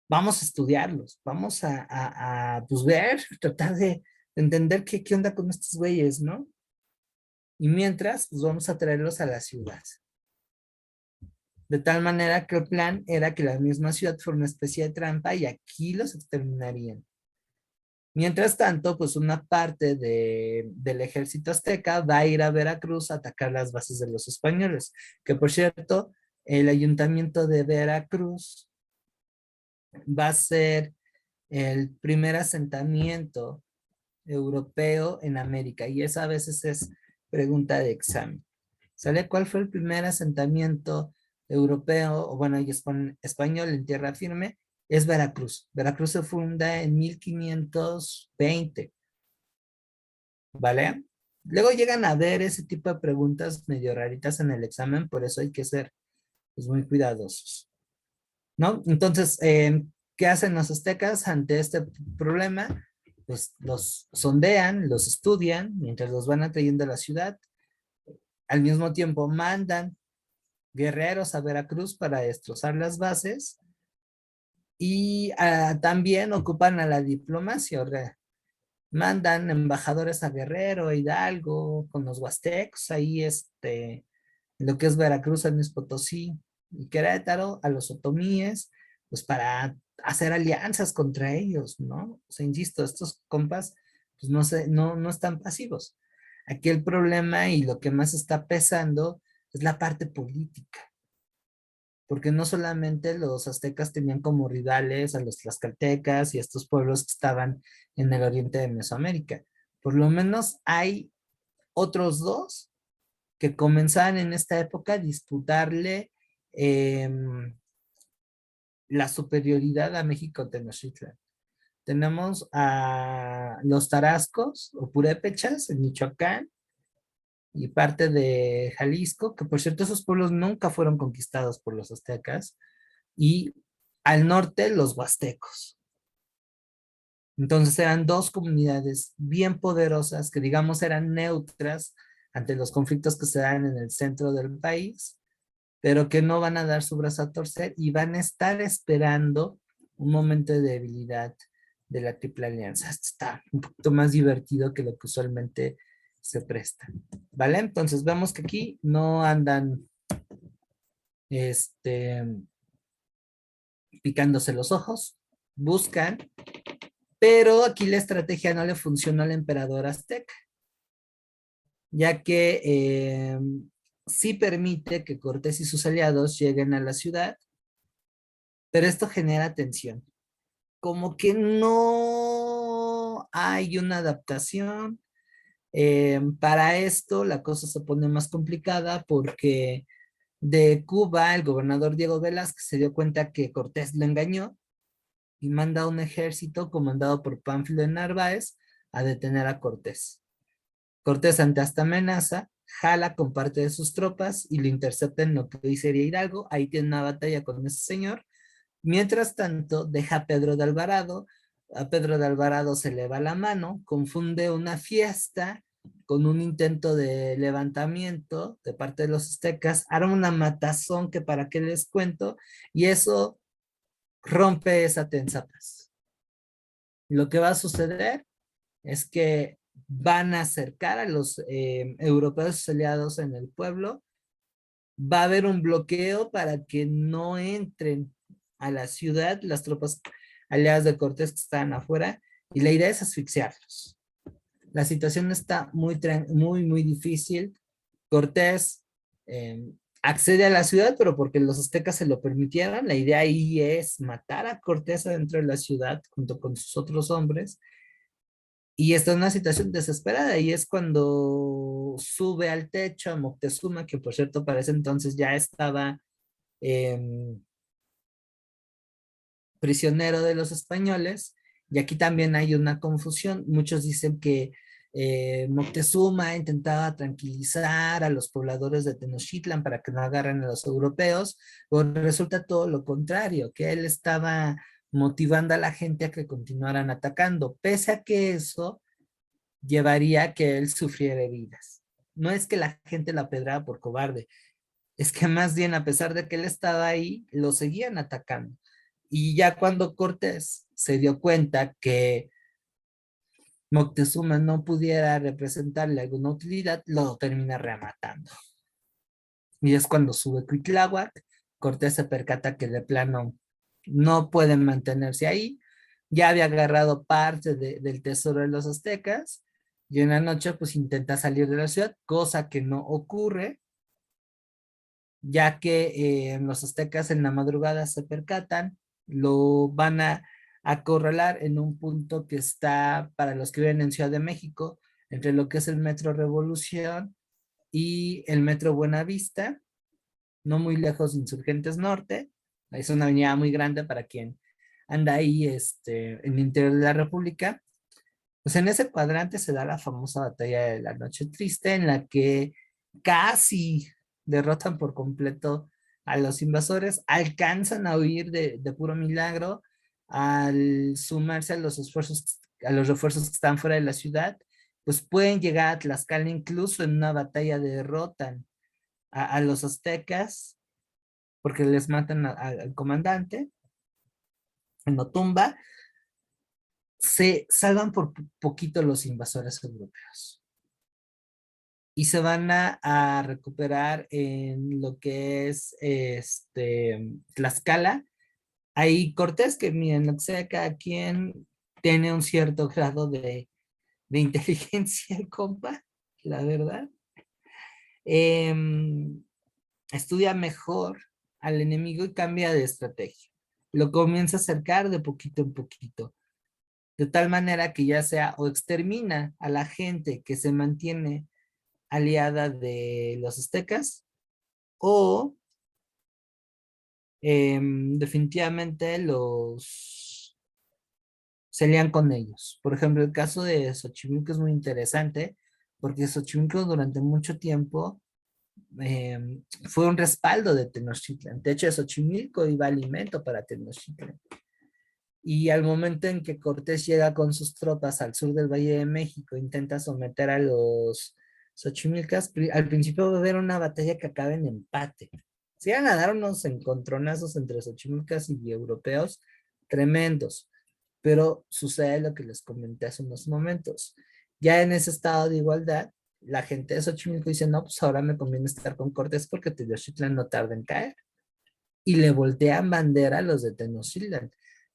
vamos a estudiarlos, vamos a pues ver, tratar de entender qué onda con estos güeyes, ¿no? Y mientras, pues vamos a traerlos a la ciudad. De tal manera que el plan era que la misma ciudad fuera una especie de trampa y aquí los exterminarían. Mientras tanto, pues una parte del ejército azteca va a ir a Veracruz a atacar las bases de los españoles, que por cierto, el ayuntamiento de Veracruz va a ser el primer asentamiento europeo en América, y esa a veces es pregunta de examen. ¿Sale? ¿Cuál fue el primer asentamiento europeo, o bueno, y español en tierra firme? Es Veracruz. Veracruz se funda en 1520, ¿vale? Luego llegan a ver ese tipo de preguntas medio raritas en el examen, por eso hay que ser pues, muy cuidadosos, ¿no? Entonces, ¿qué hacen los aztecas ante este problema? Pues los sondean, los estudian, mientras los van atrayendo a la ciudad. Al mismo tiempo mandan guerreros a Veracruz para destrozar las bases y también ocupan a la diplomacia, mandan embajadores a Guerrero, a Hidalgo, con los huastecos, ahí lo que es Veracruz, San Luis Potosí y Querétaro, a los otomíes, pues para hacer alianzas contra ellos, ¿no? O sea, insisto, estos compas, pues no están pasivos. Aquí el problema y lo que más está pesando es la parte política, porque no solamente los aztecas tenían como rivales a los tlaxcaltecas y a estos pueblos que estaban en el oriente de Mesoamérica, por lo menos hay otros dos que comenzaban en esta época a disputarle la superioridad a México Tenochtitlan. Tenemos a los tarascos o purépechas en Michoacán y parte de Jalisco, que por cierto esos pueblos nunca fueron conquistados por los aztecas, y al norte los huastecos. Entonces eran dos comunidades bien poderosas que digamos eran neutras ante los conflictos que se dan en el centro del país, pero que no van a dar su brazo a torcer y van a estar esperando un momento de debilidad de la Triple Alianza. Esto está un poquito más divertido que lo que usualmente se presta. ¿Vale? Entonces vemos que aquí no andan picándose los ojos, buscan, pero aquí la estrategia no le funcionó al emperador azteca, ya que sí permite que Cortés y sus aliados lleguen a la ciudad, pero esto genera tensión. Como que no hay una adaptación. Para esto la cosa se pone más complicada porque de Cuba el gobernador Diego Velázquez se dio cuenta que Cortés lo engañó y manda un ejército comandado por Pánfilo de Narváez a detener a Cortés. Cortés ante esta amenaza jala con parte de sus tropas y lo intercepta en lo que hoy sería Hidalgo. Ahí tiene una batalla con ese señor. Mientras tanto, deja a Pedro de Alvarado. A Pedro de Alvarado se le va la mano, confunde una fiesta con un intento de levantamiento de parte de los aztecas, arma una matazón que para qué les cuento, y eso rompe esa tensa paz. Lo que va a suceder es que van a acercar a los europeos aliados en el pueblo, va a haber un bloqueo para que no entren a la ciudad las tropas aliadas de Cortés que están afuera, y la idea es asfixiarlos. La situación está muy difícil. Cortés accede a la ciudad, pero porque los aztecas se lo permitieron. La idea ahí es matar a Cortés adentro de la ciudad junto con sus otros hombres, y está en una situación desesperada, y es cuando sube al techo a Moctezuma, que por cierto para ese entonces ya estaba prisionero de los españoles, y aquí también hay una confusión. Muchos dicen que Moctezuma intentaba tranquilizar a los pobladores de Tenochtitlan para que no agarren a los europeos, pero resulta todo lo contrario, que él estaba motivando a la gente a que continuaran atacando, pese a que eso llevaría a que él sufriera heridas. No es que la gente la pedraba por cobarde, es que más bien a pesar de que él estaba ahí, lo seguían atacando. Y ya cuando Cortés se dio cuenta que Moctezuma no pudiera representarle alguna utilidad, lo termina rematando. Y es cuando sube Cuitláhuac, Cortés se percata que de plano no pueden mantenerse ahí, ya había agarrado parte del tesoro de los aztecas, y en la noche pues intenta salir de la ciudad, cosa que no ocurre, ya que los aztecas en la madrugada se percatan, lo van a acorralar en un punto que está, para los que viven en Ciudad de México, entre lo que es el Metro Revolución y el Metro Buenavista, no muy lejos de Insurgentes Norte. Es una avenida muy grande para quien anda ahí en el interior de la República. Pues en ese cuadrante se da la famosa batalla de la Noche Triste, en la que casi derrotan por completo a los invasores, alcanzan a huir de puro milagro al sumarse a los esfuerzos, a los refuerzos que están fuera de la ciudad, pues pueden llegar a Tlaxcala, incluso en una batalla derrotan a los aztecas porque les matan al comandante en Otumba. Se salvan por poquito los invasores europeos y se van a recuperar en lo que es Tlaxcala. Ahí Cortés, que miren, lo que sea, cada quien tiene un cierto grado de inteligencia, el compa, la verdad. Estudia mejor al enemigo y cambia de estrategia. Lo comienza a acercar de poquito en poquito, de tal manera que ya sea o extermina a la gente que se mantiene aliada de los aztecas, o definitivamente se lían con ellos. Por ejemplo, el caso de Xochimilco es muy interesante porque Xochimilco durante mucho tiempo fue un respaldo de Tenochtitlan. De hecho, de Xochimilco iba alimento para Tenochtitlan. Y al momento en que Cortés llega con sus tropas al sur del Valle de México, intenta someter a los Xochimilcas, al principio va a haber una batalla que acaba en empate. Se iban a dar unos encontronazos entre Xochimilcas y europeos tremendos, pero sucede lo que les comenté hace unos momentos. Ya en ese estado de igualdad, la gente de Xochimilco dice, no, pues ahora me conviene estar con Cortés porque Tenochtitlan no tarda en caer. Y le voltean bandera a los de Tenochtitlan,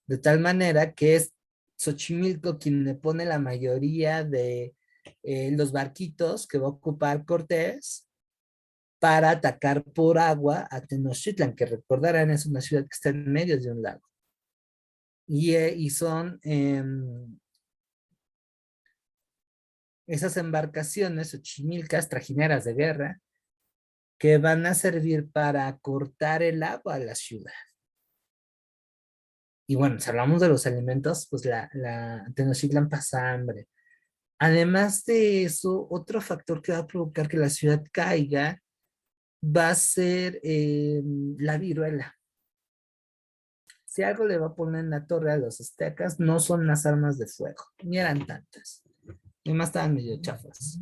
de tal manera que es Xochimilco quien le pone la mayoría de los barquitos que va a ocupar Cortés para atacar por agua a Tenochtitlan, que recordarán es una ciudad que está en medio de un lago. Y son esas embarcaciones xochimilcas, trajineras de guerra, que van a servir para cortar el agua a la ciudad. Y bueno, si hablamos de los alimentos, pues la Tenochtitlan pasa hambre. Además de eso, otro factor que va a provocar que la ciudad caiga va a ser la viruela. Si algo le va a poner en la torre a los aztecas, no son las armas de fuego, ni eran tantas. Y más estaban medio chafas.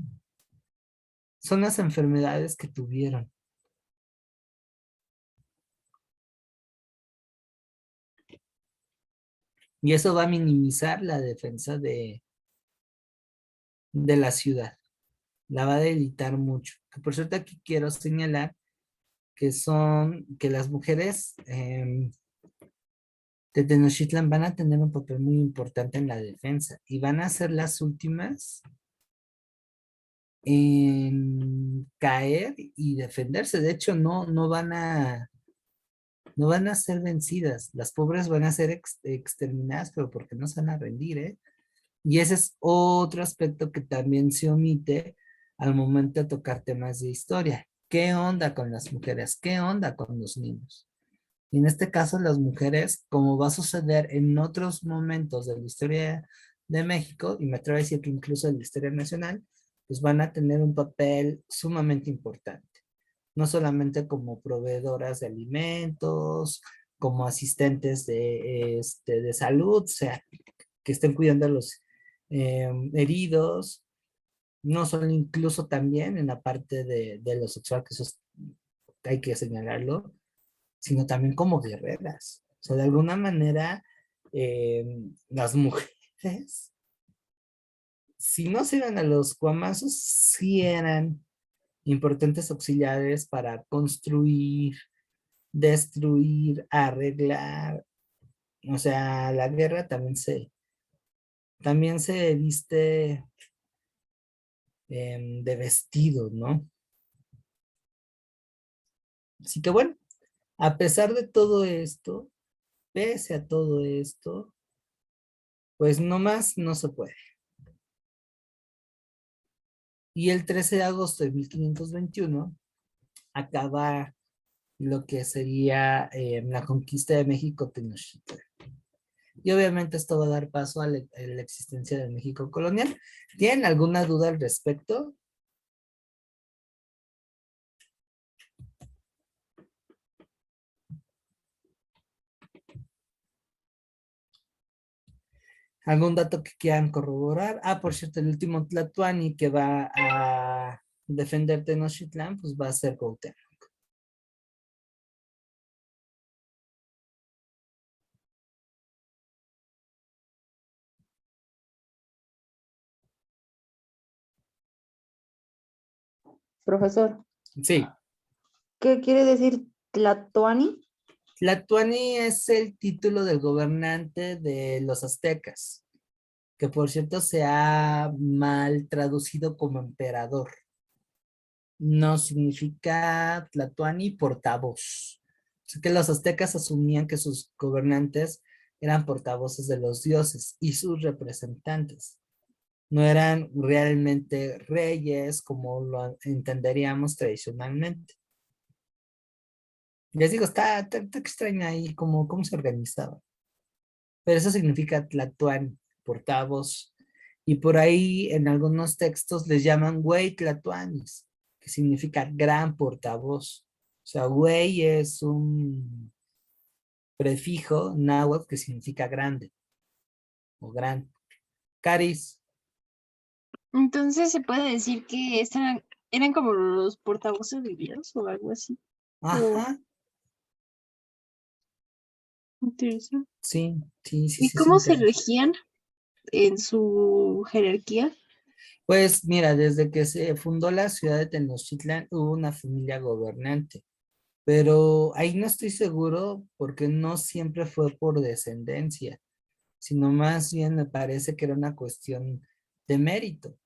Son las enfermedades que tuvieron. Y eso va a minimizar la defensa de la ciudad. La va a debilitar mucho. Que por cierto, aquí quiero señalar que las mujeres de Tenochtitlan van a tener un papel muy importante en la defensa y van a ser las últimas en caer y defenderse. De hecho, no van a ser vencidas. Las pobres van a ser exterminadas, pero porque no se van a rendir, ¿eh? Y ese es otro aspecto que también se omite al momento de tocar temas de historia. ¿Qué onda con las mujeres? ¿Qué onda con los niños? Y en este caso, las mujeres, como va a suceder en otros momentos de la historia de México, y me atrevo a decir que incluso en la historia nacional, pues van a tener un papel sumamente importante. No solamente como proveedoras de alimentos, como asistentes de salud, o sea, que estén cuidando a los heridos, no solo incluso también en la parte de lo sexual, que eso hay que señalarlo, sino también como guerreras. O sea, de alguna manera, las mujeres, si no se iban a los guamazos, sí eran importantes auxiliares para construir, destruir, arreglar. O sea, la guerra también se viste de vestido, ¿no? Así que bueno, a pesar de todo esto, pese a todo esto, pues nomás no se puede. Y el 13 de agosto de 1521 acaba lo que sería la conquista de México Tenochtitlan. Y obviamente esto va a dar paso a la existencia del México colonial. ¿Tienen alguna duda al respecto? ¿Algún dato que quieran corroborar? Ah, por cierto, el último Tlatoani que va a defender Tenochtitlan, pues va a ser Cuauhtémoc. Profesor, Sí, ¿qué quiere decir Tlatoani? Tlatoani es el título del gobernante de los aztecas, que por cierto se ha mal traducido como emperador. No significa Tlatoani portavoz. Así que los aztecas asumían que sus gobernantes eran portavoces de los dioses y sus representantes. No eran realmente reyes como lo entenderíamos tradicionalmente. Les digo, está extraña ahí cómo se organizaba. Pero eso significa Tlatoani, portavoz. Y por ahí en algunos textos les llaman güey Tlatoanis, que significa gran portavoz. O sea, güey es un prefijo náhuatl que significa grande o gran. Caris, Entonces se puede decir que eran como los portavoces de Dios o algo así. ajá, Interesante. sí, ¿Y se cómo se interesa. regían en su jerarquía? Pues mira, desde que se fundó la ciudad de Tenochtitlan hubo una familia gobernante, pero ahí no estoy seguro porque no siempre fue por descendencia, sino más bien me parece que era una cuestión de mérito.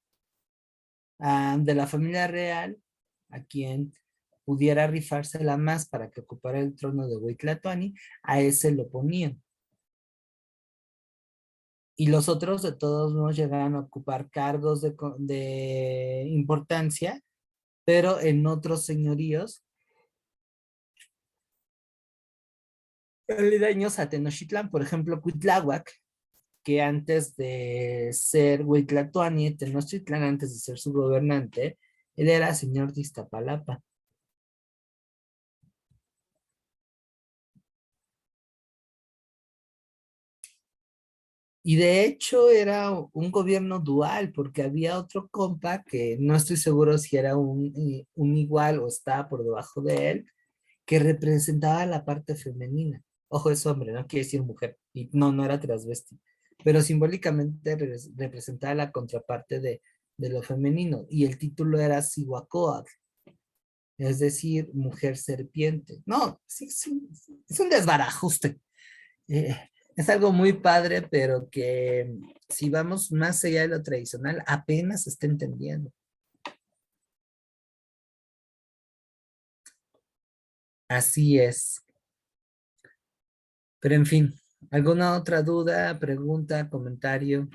De la familia real, a quien pudiera rifársela más para que ocupara el trono de Huitlatoani, a ese lo ponían. Y los otros de todos modos llegaban a ocupar cargos de importancia, pero en otros señoríos aledaños a Tenochtitlan, por ejemplo, Cuitláhuac, que antes de ser Huitlatoani, Tenochtitlan, antes de ser su gobernante, él era señor de Iztapalapa. Y de hecho era un gobierno dual, porque había otro compa que no estoy seguro si era un igual o estaba por debajo de él, que representaba la parte femenina. Ojo, es hombre, no quiere decir mujer. Y no era transvesti. Pero simbólicamente representaba la contraparte de lo femenino. Y el título era Cihuacóatl, es decir, mujer serpiente. No, sí, es un desbarajuste. Eh, es algo muy padre, pero que si vamos más allá de lo tradicional, apenas se está entendiendo. Así es. Pero en fin, ¿alguna otra duda, pregunta, comentario?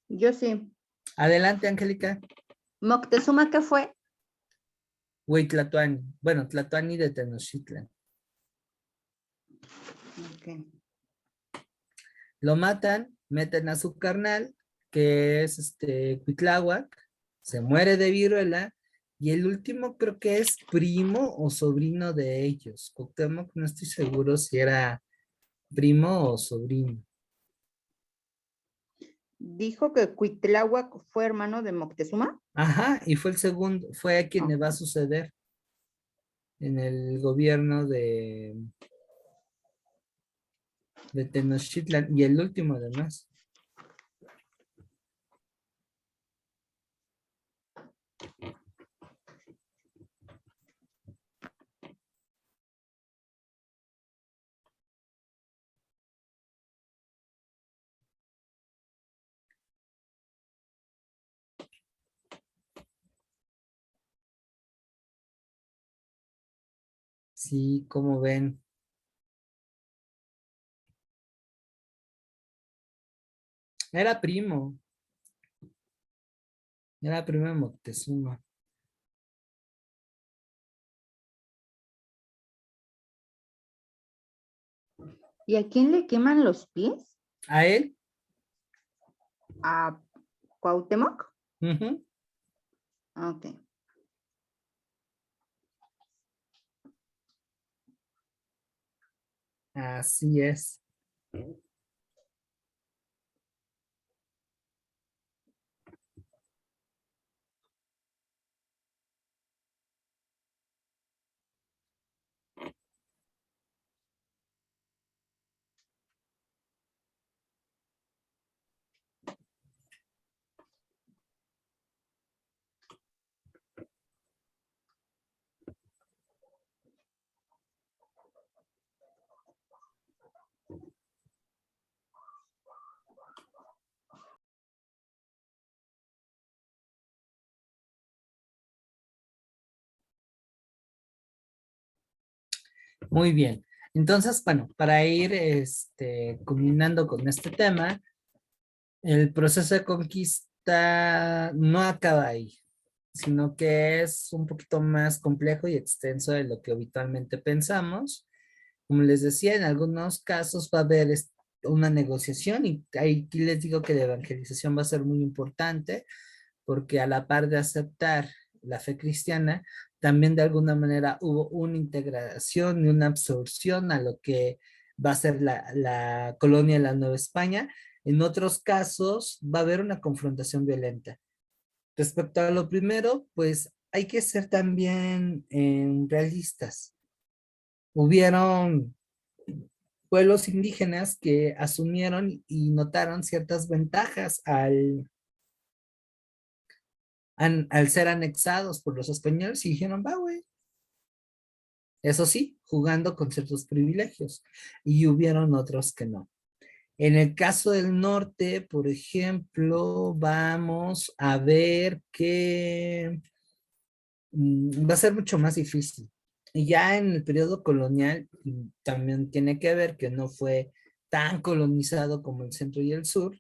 Yo sí. Adelante, Angélica. Moctezuma, ¿qué fue? Huitlatoani. Bueno, Tlatoani de Tenochtitlan. Ok. Lo matan, meten a su carnal, que es Cuitláhuac, se muere de viruela, y el último creo que es primo o sobrino de ellos. Cuauhtémoc, no estoy seguro si era primo o sobrino. Dijo que Cuitláhuac fue hermano de Moctezuma. Ajá, y fue el segundo, fue a quien le va a Ok. suceder en el gobierno de Tenochtitlan, y el último además. Sí, como ven. Era primo de Moctezuma. ¿Y a quién le queman los pies? ¿A él? ¿A Cuauhtémoc? Ujú. Ok. Así es. Muy bien. Entonces, bueno, para ir culminando con este tema, el proceso de conquista, no acaba ahí, sino que es un poquito más complejo y extenso de lo que habitualmente pensamos. Como les decía, en algunos casos va a haber una negociación y aquí les digo que la evangelización va a ser muy importante porque a la par de aceptar la fe cristiana, también de alguna manera hubo una integración y una absorción a lo que va a ser la colonia de la Nueva España. En otros casos va a haber una confrontación violenta. Respecto a lo primero, pues hay que ser también realistas. Hubieron pueblos indígenas que asumieron y notaron ciertas ventajas al ser anexados por los españoles y dijeron, va, güey. Eso sí, jugando con ciertos privilegios. Y hubieron otros que no. En el caso del norte, por ejemplo, vamos a ver que va a ser mucho más difícil. Y ya en el periodo colonial también tiene que ver que no fue tan colonizado como el centro y el sur,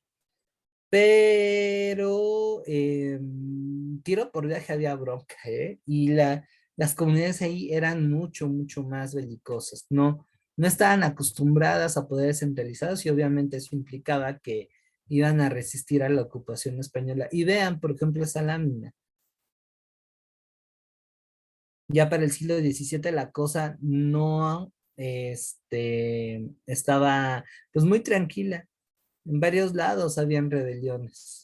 pero tiro por viaje había bronca, ¿eh? Y las comunidades ahí eran mucho, mucho más belicosas, no estaban acostumbradas a poderes centralizados y obviamente eso implicaba que iban a resistir a la ocupación española. Y vean, por ejemplo, esa lámina. Ya para el siglo XVII la cosa no estaba pues muy tranquila. En varios lados habían rebeliones.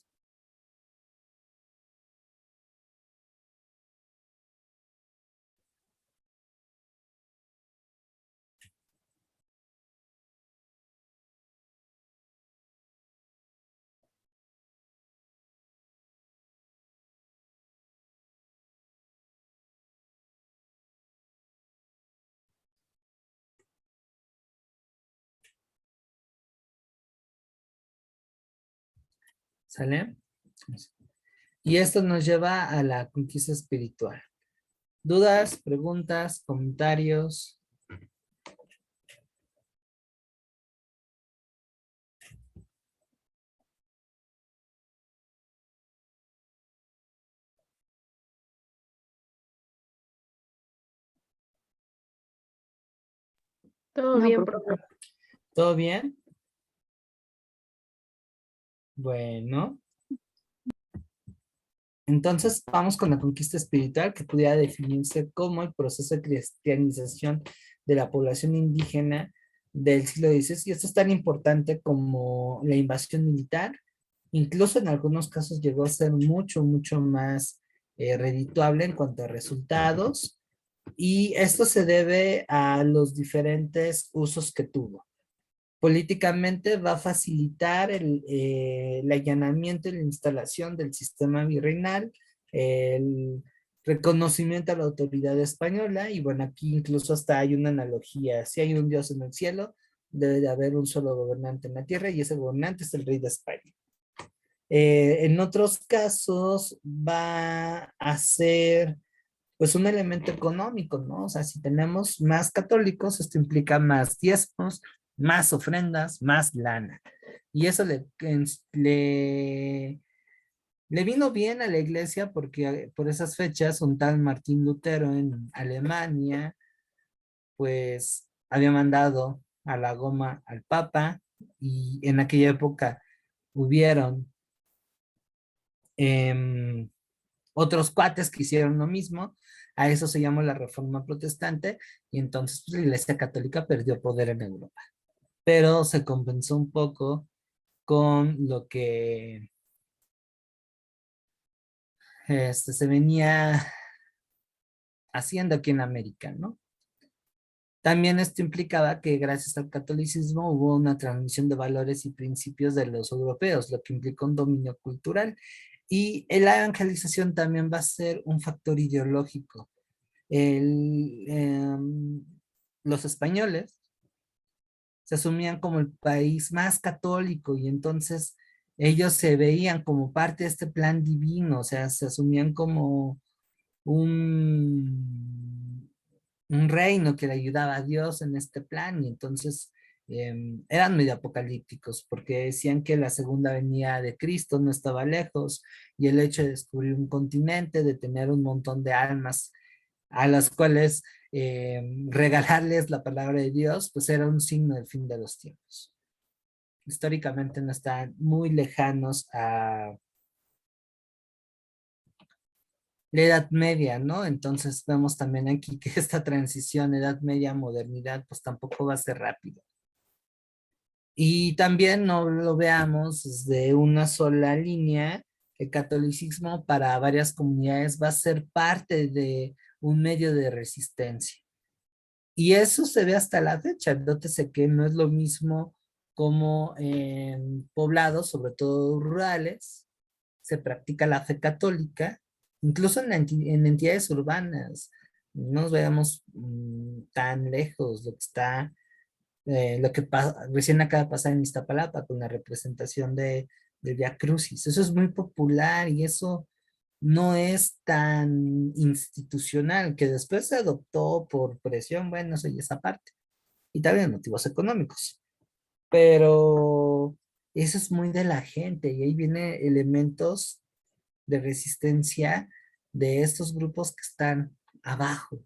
¿Sale? Y esto nos lleva a la conquista espiritual. ¿Dudas, preguntas, comentarios? Todo No, bien, profe. profe. ¿Todo bien? Bueno, entonces vamos con la conquista espiritual que pudiera definirse como el proceso de cristianización de la población indígena del siglo XVI. Y esto es tan importante como la invasión militar. Incluso en algunos casos llegó a ser mucho, mucho más redituable en cuanto a resultados. Y esto se debe a los diferentes usos que tuvo. Políticamente va a facilitar el allanamiento y la instalación del sistema virreinal, el reconocimiento a la autoridad española, y bueno, aquí incluso hasta hay una analogía: si hay un Dios en el cielo, debe de haber un solo gobernante en la tierra, y ese gobernante es el rey de España. En otros casos va a ser pues un elemento económico, ¿no? O sea, si tenemos más católicos, esto implica más diezmos, más ofrendas, más lana. Y eso le vino bien a la iglesia porque por esas fechas un tal Martín Lutero en Alemania, pues había mandado a la goma al Papa, y en aquella época hubieron em, otros cuates que hicieron lo mismo. A eso se llamó la Reforma Protestante, y entonces pues, la Iglesia Católica perdió poder en Europa. Pero se compensó un poco con lo que se venía haciendo aquí en América, ¿no? También esto implicaba que gracias al catolicismo hubo una transmisión de valores y principios de los europeos, lo que implicó un dominio cultural. Y la evangelización también va a ser un factor ideológico. el, em, los españoles se asumían como el país más católico, y entonces ellos se veían como parte de este plan divino. O sea, se asumían como un, un reino que le ayudaba a Dios en este plan, y entonces eran medio apocalípticos porque decían que la segunda venida de Cristo no estaba lejos y el hecho de descubrir un continente, de tener un montón de almas a las cuales regalarles la palabra de Dios, pues era un signo del fin de los tiempos. Históricamente no están muy lejanos a la Edad Media, ¿no? Entonces vemos también aquí que esta transición Edad Media a modernidad pues tampoco va a ser rápida. Y también no lo veamos desde una sola línea. El catolicismo para varias comunidades va a ser parte de un medio de resistencia. Y eso se ve hasta la fecha. Nótese que no es lo mismo como en poblados, sobre todo rurales, se practica la fe católica, incluso en entidades urbanas. No nos veamos tan lejos lo que está lo que recién acaba de pasar en Iztapalapa con la representación de Vía Crucis. Eso es muy popular y eso no es tan institucional, que después se adoptó por presión, bueno, eso ya es aparte, y también motivos económicos. Pero eso es muy de la gente y ahí vienen elementos de resistencia de estos grupos que están abajo,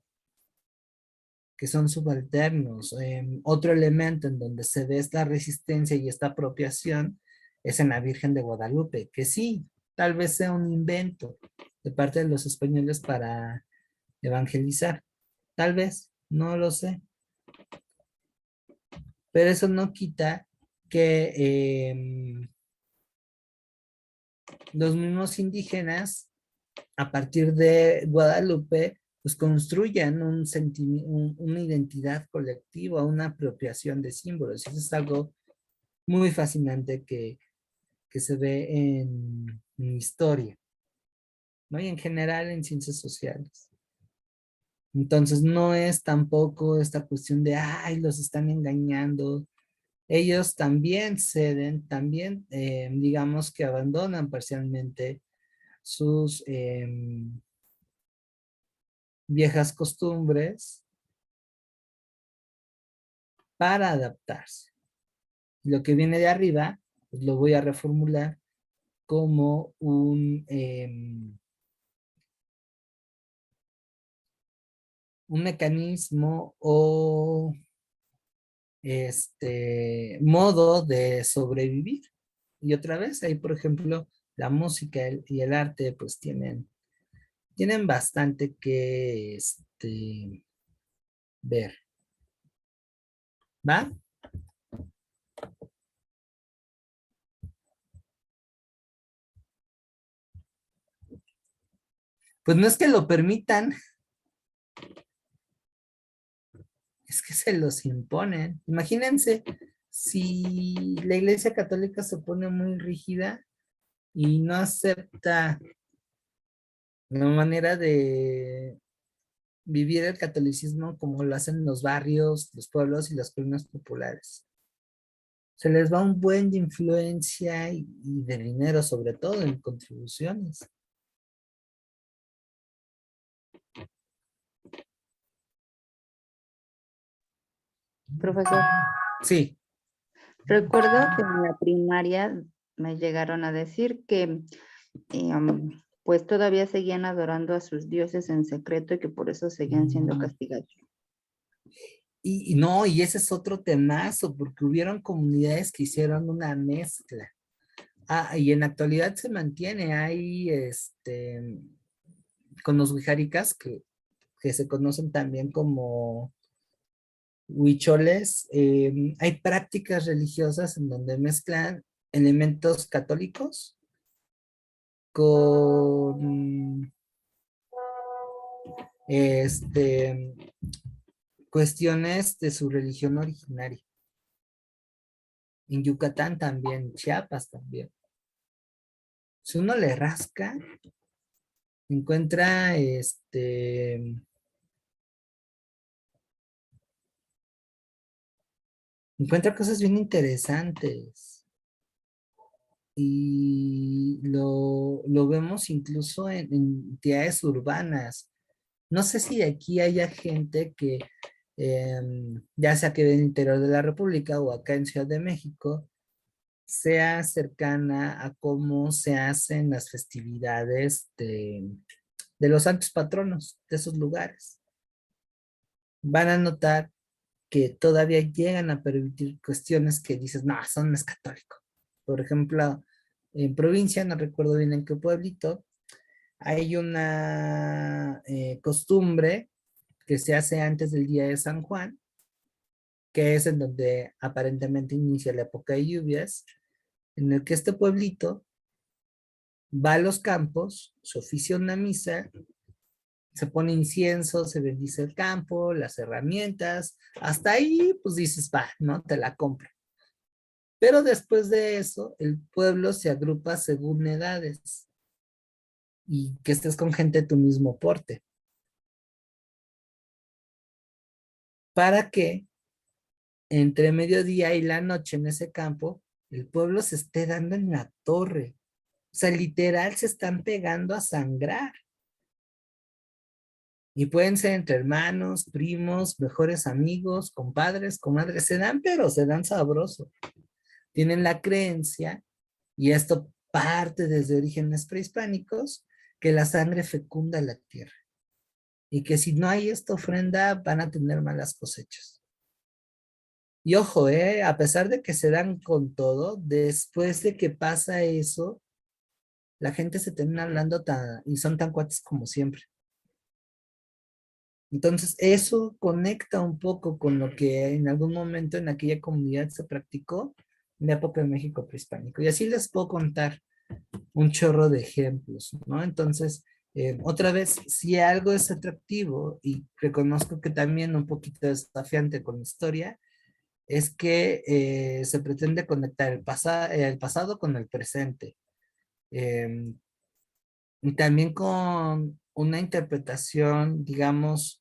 que son subalternos. Otro elemento en donde se ve esta resistencia y esta apropiación es en la Virgen de Guadalupe, que sí, tal vez sea un invento de parte de los españoles para evangelizar. Tal vez, no lo sé. Pero eso no quita que los mismos indígenas, a partir de Guadalupe, pues construyan una identidad colectiva, una apropiación de símbolos. Eso es algo muy fascinante que se ve en historia, ¿no? Y en general en ciencias sociales. Entonces no es tampoco esta cuestión de, ay, los están engañando. Ellos también ceden, también digamos que abandonan parcialmente sus viejas costumbres para adaptarse. Lo que viene de arriba, pues lo voy a reformular como un mecanismo o modo de sobrevivir. Y otra vez, ahí por ejemplo, la música y el arte pues tienen bastante que ver. ¿Va? Pues no es que lo permitan, es que se los imponen. Imagínense si la Iglesia Católica se pone muy rígida y no acepta la manera de vivir el catolicismo como lo hacen los barrios, los pueblos y las colonias populares. Se les va un buen de influencia y de dinero, sobre todo en contribuciones. Profesor, Sí. recuerdo que en la primaria me llegaron a decir que pues todavía seguían adorando a sus dioses en secreto y que por eso seguían siendo castigados. Y no, y ese es otro temazo, porque hubieron comunidades que hicieron una mezcla. Y en la actualidad se mantiene, hay con los huijaricas que se conocen también como huicholes, hay prácticas religiosas en donde mezclan elementos católicos con cuestiones de su religión originaria. En Yucatán también, Chiapas también. Si uno le rasca, encuentra encuentra cosas bien interesantes. Y lo vemos incluso en entidades urbanas. No sé si aquí haya gente que ya sea que en el interior de la República o acá en Ciudad de México, sea cercana a cómo se hacen las festividades de los santos patronos de esos lugares. Van a notar que todavía llegan a permitir cuestiones que dices, no, son no es católico. Por ejemplo, en provincia, no recuerdo bien en qué pueblito, hay una costumbre que se hace antes del día de San Juan, que es en donde aparentemente inicia la época de lluvias, en el que este pueblito va a los campos, se oficia una misa, se pone incienso, se bendice el campo, las herramientas, hasta ahí pues dices, va, ¿no? Te la compro. Pero después de eso, el pueblo se agrupa según edades y que estés con gente de tu mismo porte. Para que entre mediodía y la noche en ese campo, el pueblo se esté dando en la torre. O sea, literal se están pegando a sangrar. Y pueden ser entre hermanos, primos, mejores amigos, compadres, comadres. Se dan, pero se dan sabroso. Tienen la creencia, y esto parte desde orígenes prehispánicos, que la sangre fecunda la tierra. Y que si no hay esta ofrenda, van a tener malas cosechas. Y ojo, a pesar de que se dan con todo, después de que pasa eso, la gente se termina hablando y son tan cuates como siempre. Entonces, eso conecta un poco con lo que en algún momento en aquella comunidad se practicó en la época de México prehispánico. Y así les puedo contar un chorro de ejemplos, ¿no? Entonces, otra vez, si algo es atractivo, y reconozco que también un poquito desafiante con la historia, es que se pretende conectar el pasado con el presente. Y también con una interpretación, digamos,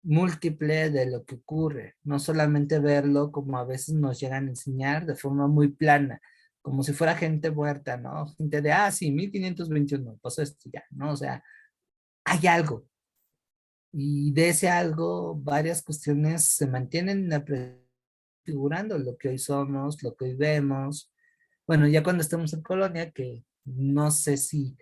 múltiple de lo que ocurre, no solamente verlo como a veces nos llegan a enseñar de forma muy plana, como si fuera gente muerta, ¿no? Gente de, sí, 1521, pasó esto ya, ¿no? O sea, hay algo. Y de ese algo, varias cuestiones se mantienen figurando lo que hoy somos, lo que hoy vemos. Bueno, ya cuando estemos en colonia, que no sé si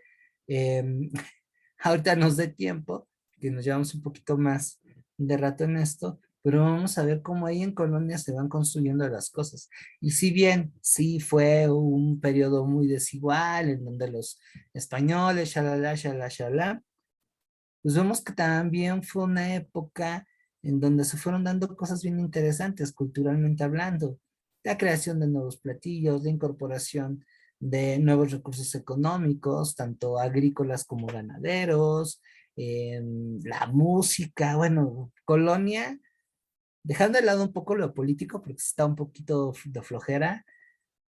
ahorita nos dé tiempo, que nos llevamos un poquito más de rato en esto, pero vamos a ver cómo ahí en colonia se van construyendo las cosas. Y si bien sí fue un periodo muy desigual, en donde los españoles, shalala, shalala, shalala, pues vemos que también fue una época en donde se fueron dando cosas bien interesantes culturalmente hablando. La creación de nuevos platillos, la incorporación de nuevos recursos económicos, tanto agrícolas como ganaderos, la música, bueno, Colonia, dejando de lado un poco lo político, porque está un poquito de flojera,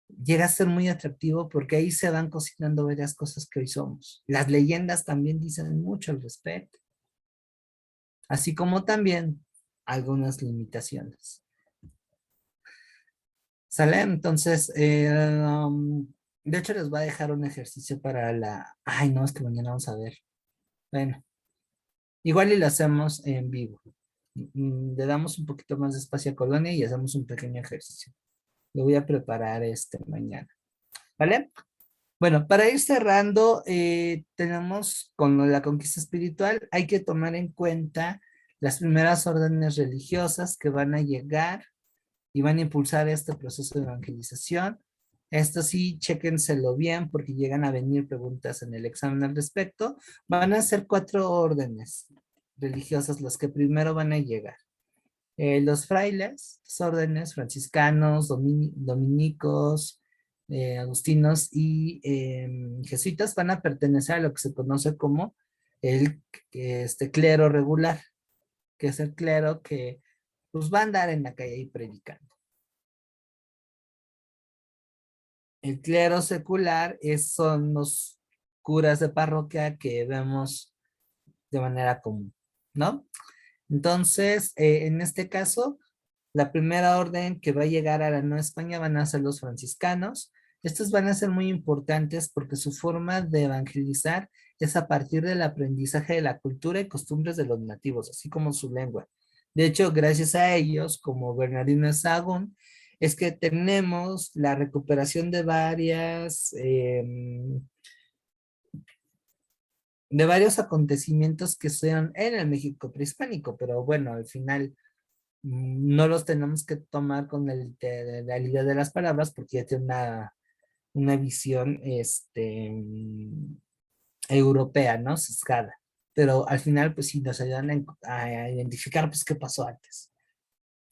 llega a ser muy atractivo porque ahí se van cocinando varias cosas que hoy somos. Las leyendas también dicen mucho al respecto, así como también algunas limitaciones. ¿Sale? Entonces, de hecho les voy a dejar un ejercicio para Ay, no, es que mañana vamos a ver. Bueno, igual y lo hacemos en vivo. Le damos un poquito más de espacio a Colonia y hacemos un pequeño ejercicio. Lo voy a preparar mañana. ¿Vale? Bueno, para ir cerrando, tenemos con la conquista espiritual, hay que tomar en cuenta las primeras órdenes religiosas que van a llegar y van a impulsar este proceso de evangelización. Esto sí, chéquenselo bien porque llegan a venir preguntas en el examen al respecto. Van a ser 4 órdenes religiosas las que primero van a llegar. Los frailes, los órdenes franciscanos, dominicos, agustinos y jesuitas van a pertenecer a lo que se conoce como el clero regular, que es el clero que pues va a andar en la calle y predicando. El clero secular son los curas de parroquia que vemos de manera común, ¿no? Entonces, en este caso, la primera orden que va a llegar a la Nueva España van a ser los franciscanos. Estos van a ser muy importantes porque su forma de evangelizar es a partir del aprendizaje de la cultura y costumbres de los nativos, así como su lengua. De hecho, gracias a ellos, como Bernardino de Sahagún, es que tenemos la recuperación de varios acontecimientos que sean en el México prehispánico, pero bueno, al final no los tenemos que tomar con la literalidad de las palabras porque ya tiene una visión europea, ¿no? Sesgada. Pero al final, pues sí, nos ayudan a identificar, pues, qué pasó antes.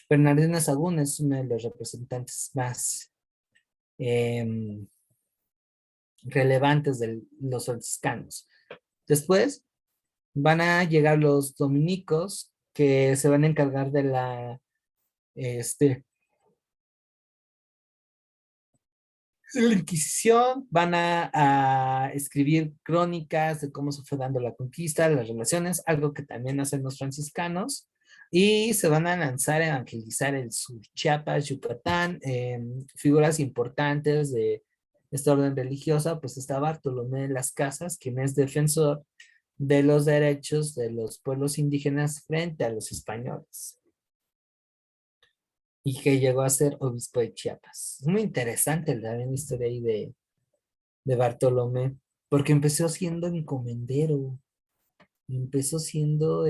Bernardino de Sahagún es uno de los representantes más em, relevantes de los franciscanos. Después van a llegar los dominicos que se van a encargar de la Inquisición, van a escribir crónicas de cómo se fue dando la conquista, las relaciones, algo que también hacen los franciscanos, y se van a lanzar a evangelizar el sur, Chiapas, Yucatán, figuras importantes de esta orden religiosa, pues está Bartolomé de las Casas, quien es defensor de los derechos de los pueblos indígenas frente a los españoles y que llegó a ser obispo de Chiapas. Es muy interesante la historia ahí de Bartolomé, porque empezó siendo encomendero, empezó siendo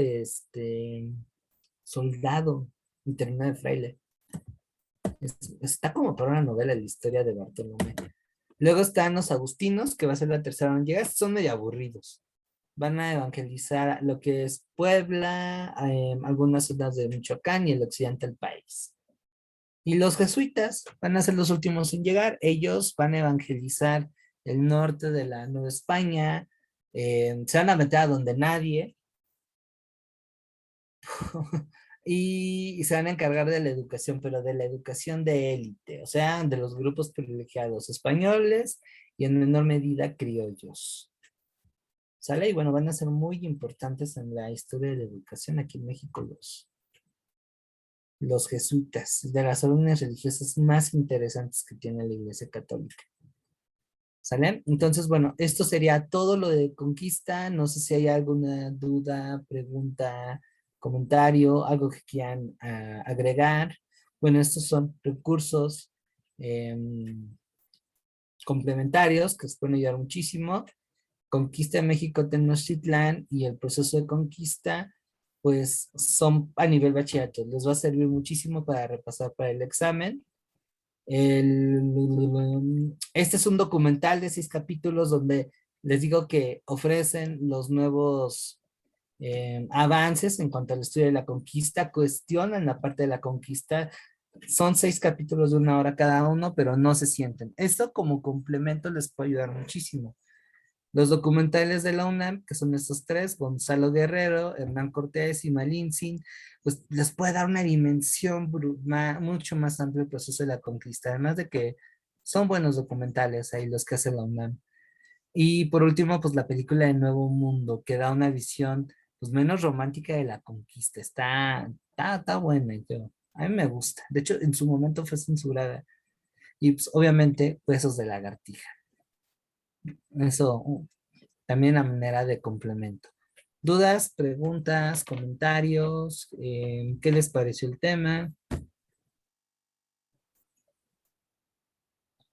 soldado y terminó de fraile. Está como para una novela la historia de Bartolomé. Luego están los agustinos, que va a ser la tercera en llegar, son medio aburridos. Van a evangelizar lo que es Puebla, algunas zonas de Michoacán y el occidente del país. Y los jesuitas van a ser los últimos en llegar. Ellos van a evangelizar el norte de la Nueva España. Se van a meter a donde nadie. y se van a encargar de la educación, pero de la educación de élite, o sea, de los grupos privilegiados españoles y en menor medida criollos. ¿Sale? Y bueno, van a ser muy importantes en la historia de la educación aquí en México los jesuitas, de las órdenes religiosas más interesantes que tiene la Iglesia Católica. ¿Sale? Entonces, bueno, esto sería todo lo de conquista. No sé si hay alguna duda, pregunta, comentario, algo que quieran agregar. Bueno, estos son recursos complementarios que os pueden ayudar muchísimo. Conquista de México, Tenochtitlán y el proceso de conquista, pues son a nivel bachillerato. Les va a servir muchísimo para repasar para el examen. Este es un documental de 6 capítulos donde les digo que ofrecen los nuevos avances en cuanto al estudio de la conquista, cuestionan la parte de la conquista. Son 6 capítulos de 1 hora cada uno, pero no se sienten. Esto como complemento les puede ayudar muchísimo. Los documentales de la UNAM, que son estos 3, Gonzalo Guerrero, Hernán Cortés y Malintzin, pues les puede dar una dimensión mucho más amplia del proceso de la conquista, además de que son buenos documentales ahí los que hace la UNAM. Y por último, pues la película de Nuevo Mundo, que da una visión pues menos romántica de la conquista. Está buena, a mí me gusta. De hecho, en su momento fue censurada. Y pues obviamente, Huesos de Lagartija. Eso también a manera de complemento. ¿Dudas, preguntas, comentarios? ¿Qué les pareció el tema?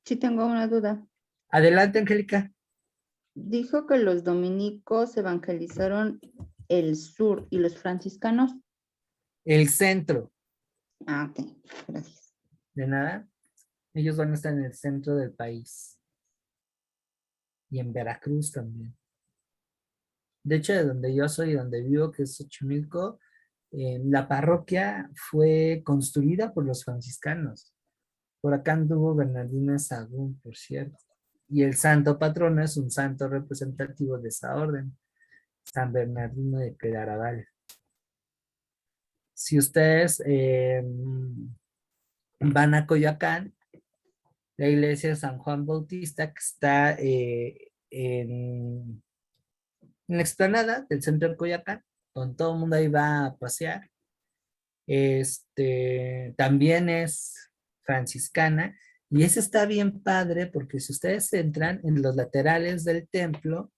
Sí tengo una duda. Adelante, Angélica. Dijo que los dominicos evangelizaron el sur y los franciscanos. El centro. Ah, ok, gracias. De nada. Ellos van a estar en el centro del país. Y en Veracruz también. De hecho, de donde yo soy, donde vivo, que es Xochimilco, la parroquia fue construida por los franciscanos. Por acá anduvo Bernardino de Sahagún, por cierto. Y el santo patrono es un santo representativo de esa orden, San Bernardino de Claraval. Si ustedes van a Coyoacán, la iglesia de San Juan Bautista, que está en la explanada del centro de Coyoacán, donde todo el mundo ahí va a pasear, también es franciscana, y ese está bien padre porque si ustedes entran en los laterales del templo,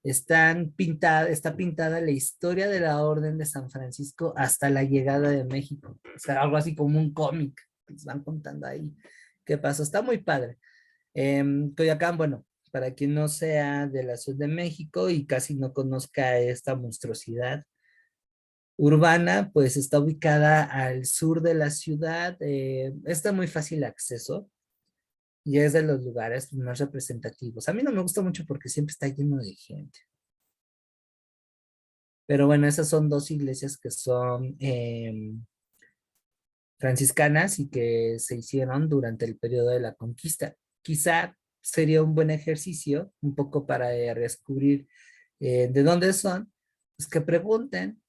está pintada la historia de la Orden de San Francisco hasta la llegada de México. O sea, algo así como un cómic que nos van contando ahí qué pasó. Está muy padre. Coyoacán, bueno, para quien no sea de la Ciudad de México y casi no conozca esta monstruosidad urbana, pues está ubicada al sur de la ciudad, está muy fácil acceso y es de los lugares más representativos. A mí no me gusta mucho porque siempre está lleno de gente. Pero bueno, esas son dos iglesias que son franciscanas y que se hicieron durante el periodo de la conquista. Quizá sería un buen ejercicio, un poco para descubrir de dónde son, pues que pregunten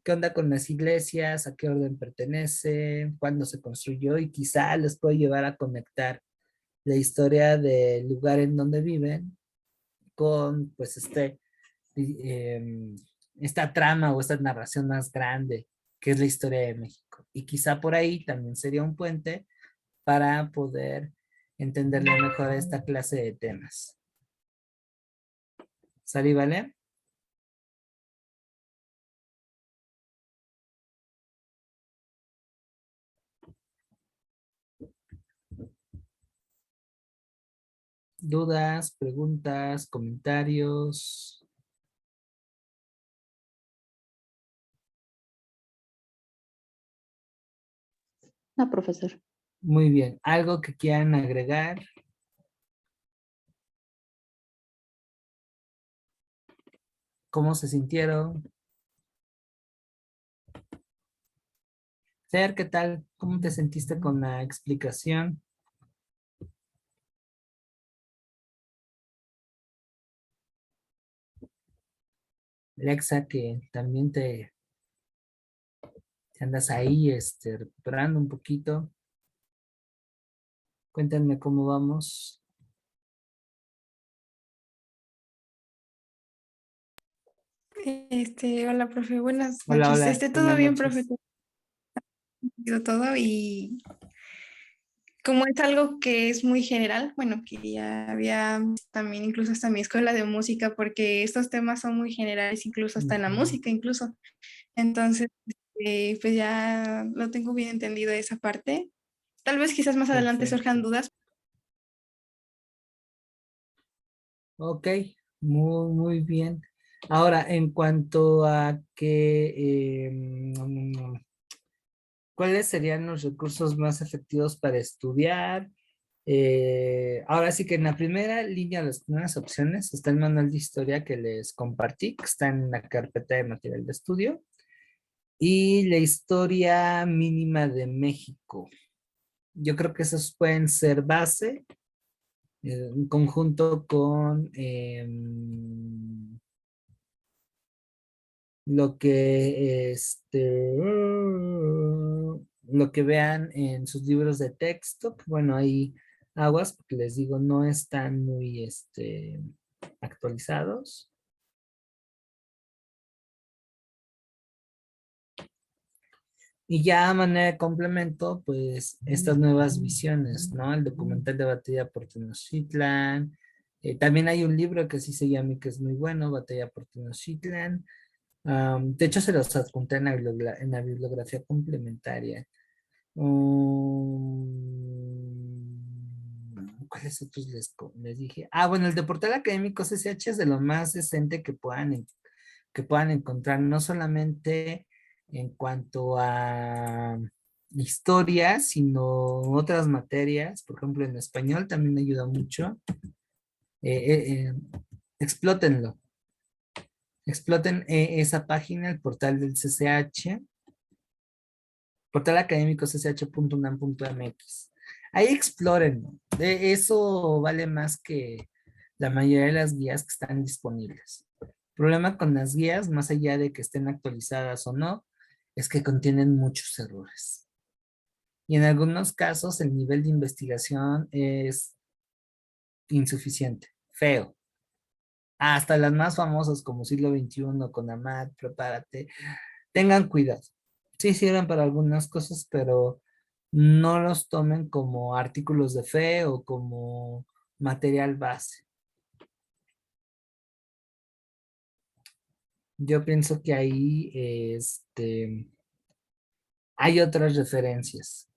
qué onda con las iglesias, a qué orden pertenece, cuándo se construyó y quizá les puede llevar a conectar la historia del lugar en donde viven con pues esta trama o esta narración más grande que es la historia de México. Y quizá por ahí también sería un puente para poder entenderle mejor esta clase de temas. ¿Sale, vale? ¿Dudas, preguntas, comentarios? No, profesor. Muy bien. ¿Algo que quieran agregar? ¿Cómo se sintieron? Fer, ¿qué tal? ¿Cómo te sentiste con la explicación? Alexa, que también te andas ahí recuperando un poquito. Cuéntenme cómo vamos. Hola, profe, buenas Hola, noches. hola, Todo buenas bien, profe, noches. todo y como es algo que es muy general, bueno, que ya había también incluso hasta mi escuela de música, porque estos temas son muy generales, incluso hasta en la Ujú. música, incluso. Entonces, pues ya lo tengo bien entendido esa parte. Tal vez quizás más adelante surjan Perfecto. dudas. Ok, muy bien. Ahora, en cuanto a que, ¿cuáles serían los recursos más efectivos para estudiar? Ahora sí que en la primera línea, las primeras opciones, está el manual de historia que les compartí, que está en la carpeta de material de estudio, y la historia mínima de México. Yo creo que esos pueden ser base, en conjunto con lo que lo que vean en sus libros de texto, que bueno, hay aguas, porque les digo, no están muy actualizados. Y ya a manera de complemento, pues estas nuevas visiones, ¿no? El documental de Batalla por Tenochtitlan. También hay un libro que sí se llama y que es muy bueno, Batalla por Tenochtitlan. De hecho, se los adjunté en en la bibliografía complementaria. ¿Cuáles otros les dije? Ah, bueno, el de portal académico CCH es de lo más decente que puedan encontrar, no solamente en cuanto a historia, sino otras materias. Por ejemplo, en español también ayuda mucho. Explótenlo. Exploten esa página, el portal del CCH, portal académico cch.unam.mx. Ahí explórenlo. Eso vale más que la mayoría de las guías que están disponibles. El problema con las guías, más allá de que estén actualizadas o no, es que contienen muchos errores. Y en algunos casos el nivel de investigación es insuficiente, feo. Hasta las más famosas como siglo XXI, con Amat, Prepárate, tengan cuidado. Sí sirven para algunas cosas, pero no los tomen como artículos de fe o como material base. Yo pienso que ahí hay otras referencias.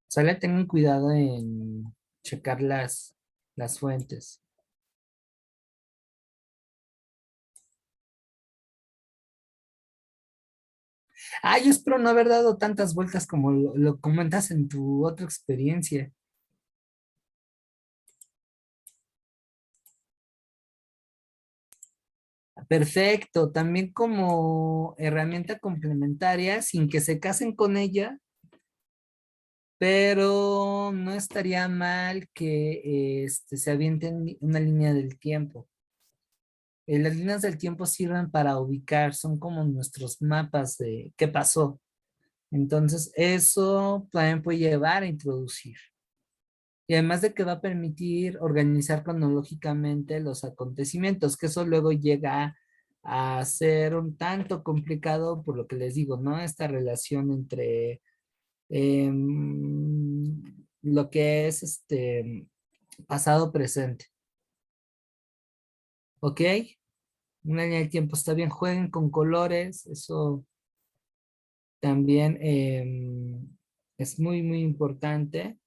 Sale, tengan cuidado en checar las fuentes. Ah, yo espero no haber dado tantas vueltas como lo comentas en tu otra experiencia. Perfecto, también como herramienta complementaria, sin que se casen con ella, pero no estaría mal que se avienten una línea del tiempo. Las líneas del tiempo sirven para ubicar, son como nuestros mapas de qué pasó. Entonces, eso también puede llevar a introducir. Y además de que va a permitir organizar cronológicamente los acontecimientos, que eso luego llega a ser un tanto complicado por lo que les digo, ¿no? Esta relación entre lo que es pasado presente. ¿Ok? Una línea de tiempo está bien, jueguen con colores, eso también es muy, muy importante.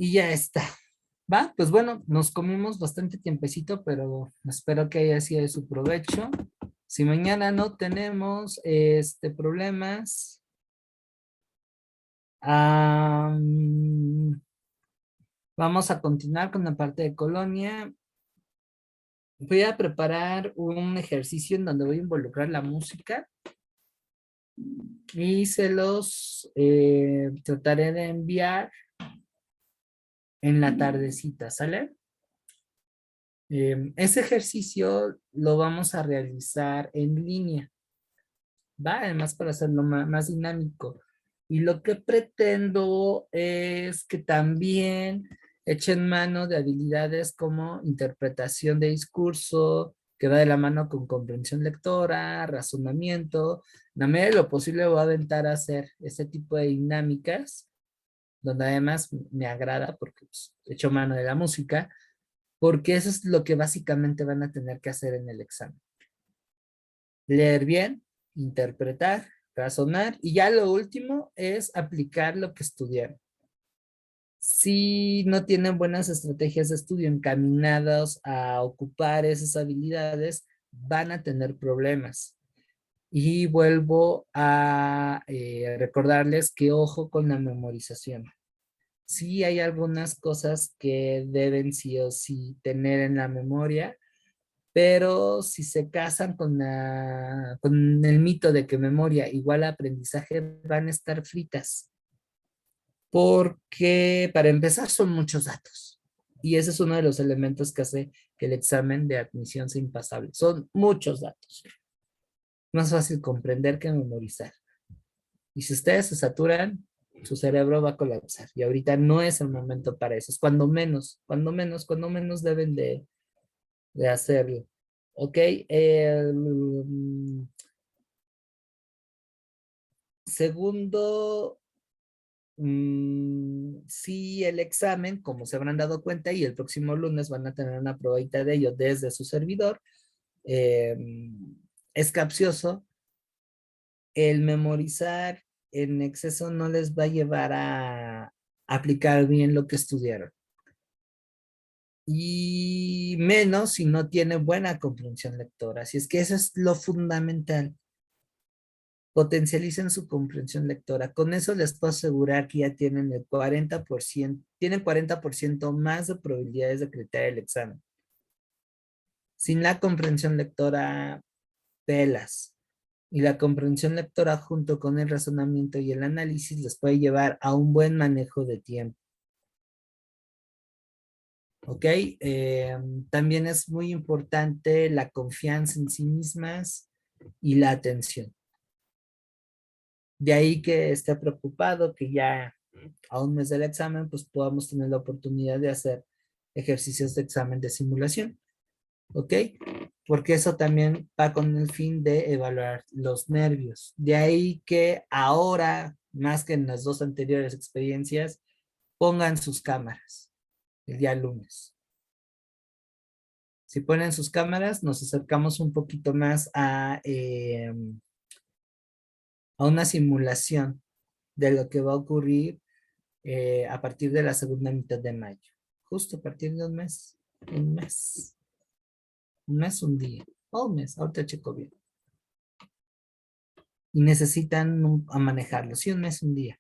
Y ya está. Va, pues bueno, nos comimos bastante tiempecito, pero espero que haya sido de su provecho. Si mañana no tenemos problemas, vamos a continuar con la parte de colonia. Voy a preparar un ejercicio en donde voy a involucrar la música y se los trataré de enviar en la tardecita, ¿sale? Ese ejercicio lo vamos a realizar en línea, ¿va? Además para hacerlo más dinámico. Y lo que pretendo es que también echen mano de habilidades como interpretación de discurso, que va de la mano con comprensión lectora, razonamiento. En la medida de lo posible voy a aventar a hacer ese tipo de dinámicas, donde además me agrada porque pues, echo mano de la música, porque eso es lo que básicamente van a tener que hacer en el examen. Leer bien, interpretar, razonar y ya lo último es aplicar lo que estudiaron. Si no tienen buenas estrategias de estudio encaminadas a ocupar esas habilidades, van a tener problemas. Y vuelvo a recordarles que ojo con la memorización. Sí hay algunas cosas que deben sí o sí tener en la memoria, pero si se casan con el mito de que memoria igual a aprendizaje, van a estar fritas. Porque para empezar son muchos datos. Y ese es uno de los elementos que hace que el examen de admisión sea impasable. Son muchos datos. Más fácil comprender que memorizar. Y si ustedes se saturan, su cerebro va a colapsar. Y ahorita no es el momento para eso. Es cuando menos deben de hacerlo. Ok. Segundo, si el examen, como se habrán dado cuenta, y el próximo lunes van a tener una probadita de ello desde su servidor, eh, es capcioso, el memorizar en exceso no les va a llevar a aplicar bien lo que estudiaron. Y menos si no tiene buena comprensión lectora. Así es que eso es lo fundamental. Potencialicen su comprensión lectora. Con eso les puedo asegurar que ya tienen el 40%, tienen 40% más de probabilidades de acreditar el examen. Sin la comprensión lectora, pelas. Y la comprensión lectora junto con el razonamiento y el análisis les puede llevar a un buen manejo de tiempo. ¿Ok? También es muy importante la confianza en sí mismas y la atención. De ahí que esté preocupado que ya a un mes del examen, pues podamos tener la oportunidad de hacer ejercicios de examen de simulación, ¿ok? Porque eso también va con el fin de evaluar los nervios. De ahí que ahora, más que en las dos anteriores experiencias, pongan sus cámaras el día lunes. Si ponen sus cámaras, nos acercamos un poquito más a una simulación de lo que va a ocurrir a partir de la segunda mitad de mayo. Justo a partir de un mes. Un mes. Un mes, un día. O un mes, ahorita checo bien. Y necesitan a manejarlo. Sí, un mes, un día.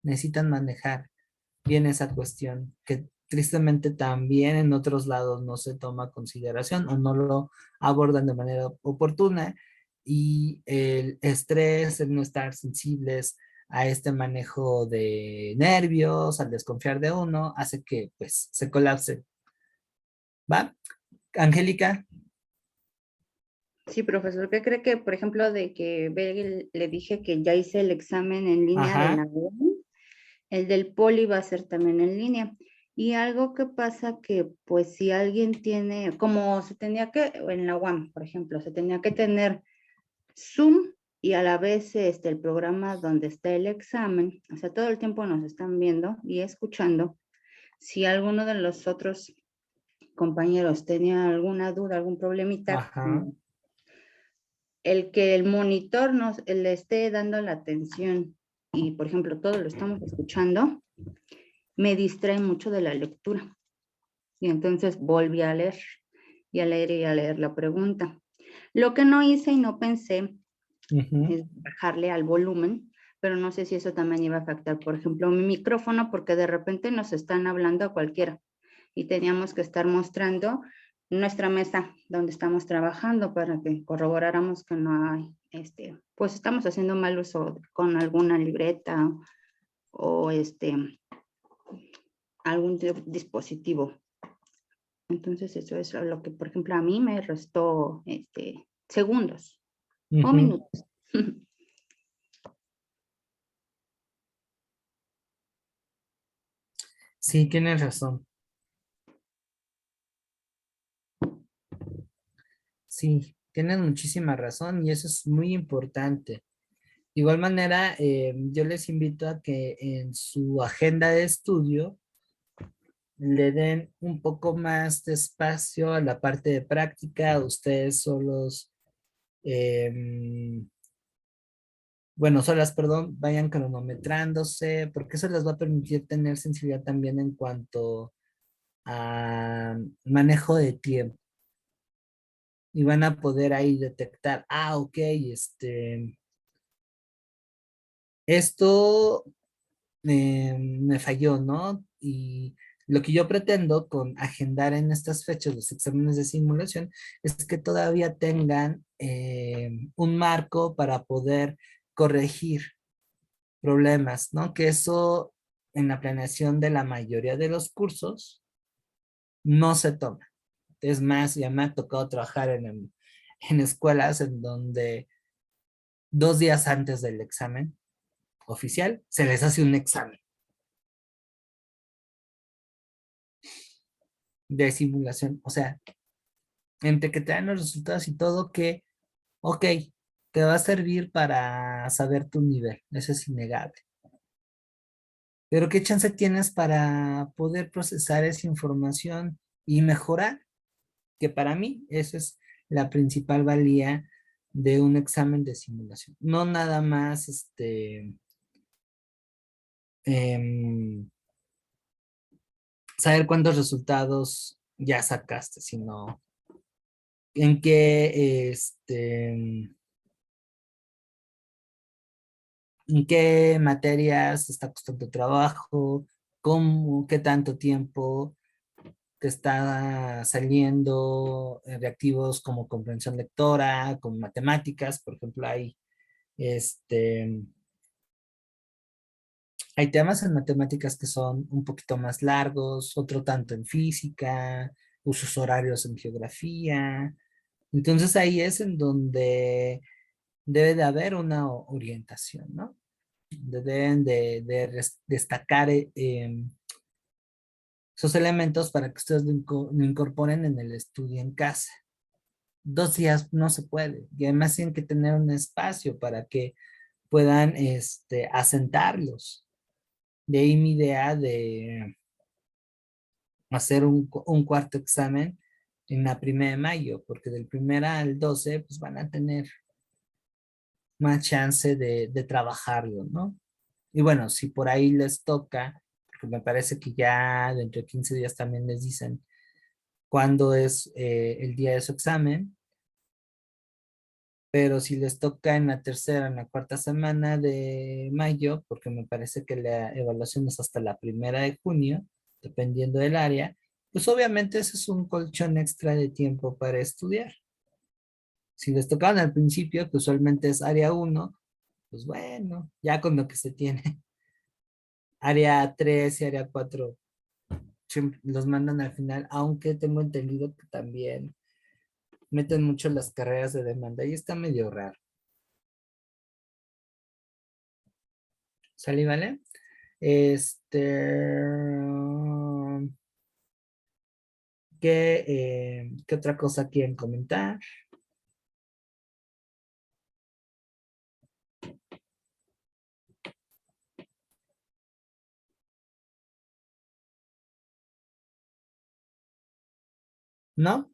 Necesitan manejar bien esa cuestión que tristemente también en otros lados no se toma consideración o no lo abordan de manera oportuna, y el estrés, el no estar sensibles a este manejo de nervios, al desconfiar de uno, hace que pues se colapse. ¿Va? Angélica. Sí, profesor, ¿qué cree que, por ejemplo, de que le dije que ya hice el examen en línea de Ajá. la UAM, el del poli va a ser también en línea? Y algo que pasa que, pues, si alguien tiene, como se tenía que, en la UAM, por ejemplo, se tenía que tener Zoom y a la vez el programa donde está el examen, o sea, todo el tiempo nos están viendo y escuchando. Si alguno de los otros compañeros tenía alguna duda, algún problemita, Ajá. el que el monitor le esté dando la atención y, por ejemplo, todo lo estamos escuchando, me distrae mucho de la lectura. Y entonces volví a leer y a leer y a leer la pregunta. Lo que no hice y no pensé es bajarle al volumen, pero no sé si eso también iba a afectar, por ejemplo, mi micrófono, porque de repente nos están hablando a cualquiera y teníamos que estar mostrando nuestra mesa donde estamos trabajando para que corroboráramos que no hay, pues estamos haciendo mal uso con alguna libreta o algún dispositivo. Entonces eso es lo que, por ejemplo, a mí me restó segundos o minutos. Sí, tienes razón. Sí, tienes muchísima razón y eso es muy importante. De igual manera, yo les invito a que en su agenda de estudio le den un poco más de espacio a la parte de práctica. Ustedes solos, bueno, solas, perdón, vayan cronometrándose, porque eso les va a permitir tener sensibilidad también en cuanto a manejo de tiempo. Y van a poder ahí detectar, ok, esto me falló, ¿no? Y lo que yo pretendo con agendar en estas fechas los exámenes de simulación es que todavía tengan un marco para poder corregir problemas, ¿no? Que eso en la planeación de la mayoría de los cursos no se toma. Es más, ya me ha tocado trabajar en escuelas en donde 2 días antes del examen oficial se les hace un examen de simulación. O sea, entre que te dan los resultados y todo, que, ok, te va a servir para saber tu nivel, eso es innegable. Pero ¿qué chance tienes para poder procesar esa información y mejorar? Que para mí esa es la principal valía de un examen de simulación. No nada más saber cuántos resultados ya sacaste, sino en qué, en qué materias te está costando trabajo, cómo, qué tanto tiempo te está saliendo reactivos como comprensión lectora, como matemáticas, por ejemplo, este, hay temas en matemáticas que son un poquito más largos, otro tanto en física, usos horarios en geografía. Entonces ahí es en donde debe de haber una orientación, ¿no? Deben de destacar esos elementos para que ustedes lo incorporen en el estudio en casa. 2 días no se puede, y además tienen que tener un espacio para que puedan asentarlos. De ahí mi idea de hacer un cuarto examen en la 1 de mayo, porque del 1 al 12 pues van a tener más chance de trabajarlo, ¿no? Y bueno, si por ahí les toca, porque me parece que ya dentro de 15 días también les dicen cuándo es el día de su examen, pero si les toca en la 3ª, en la 4ª semana de mayo, porque me parece que la evaluación es hasta la 1 de junio, dependiendo del área, pues obviamente ese es un colchón extra de tiempo para estudiar. Si les tocaban al principio, que usualmente es área 1, pues bueno, ya con lo que se tiene. Área 3 y área 4 los mandan al final, aunque tengo entendido que también meten mucho las carreras de demanda y está medio raro. ¿Sale, vale? ¿Qué otra cosa quieren comentar? ¿No?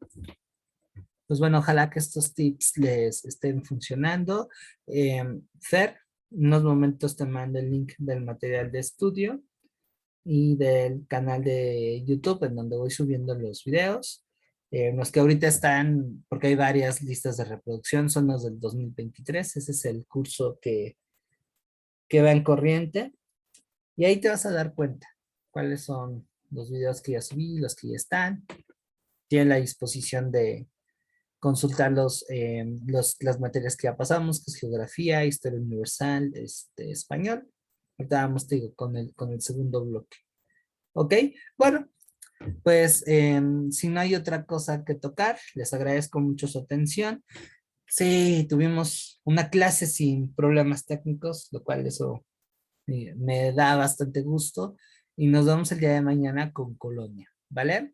Pues bueno, ojalá que estos tips les estén funcionando. Fer, en unos momentos te mando el link del material de estudio y del canal de YouTube en donde voy subiendo los videos. Los que ahorita están, porque hay varias listas de reproducción, son los del 2023. Ese es el curso que va en corriente. Y ahí te vas a dar cuenta cuáles son los videos que ya subí, los que ya están. Tienen la disposición de consultar las materias que ya pasamos, que es geografía, historia universal, español. Ahorita vamos, te digo, con el segundo bloque. ¿Ok? Bueno, pues si no hay otra cosa que tocar, les agradezco mucho su atención. Sí, tuvimos una clase sin problemas técnicos, lo cual eso me da bastante gusto. Y nos vemos el día de mañana con Colonia, ¿vale?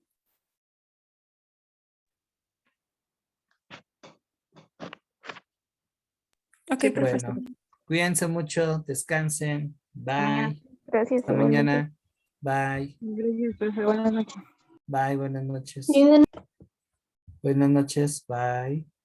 Ok, profesor. Bueno, cuídense mucho, descansen, Ah, bye, Gracias, hasta igualmente. mañana, bye, Gracias, profe. Buenas noches. bye, buenas noches, Bien, buenas noches, bye.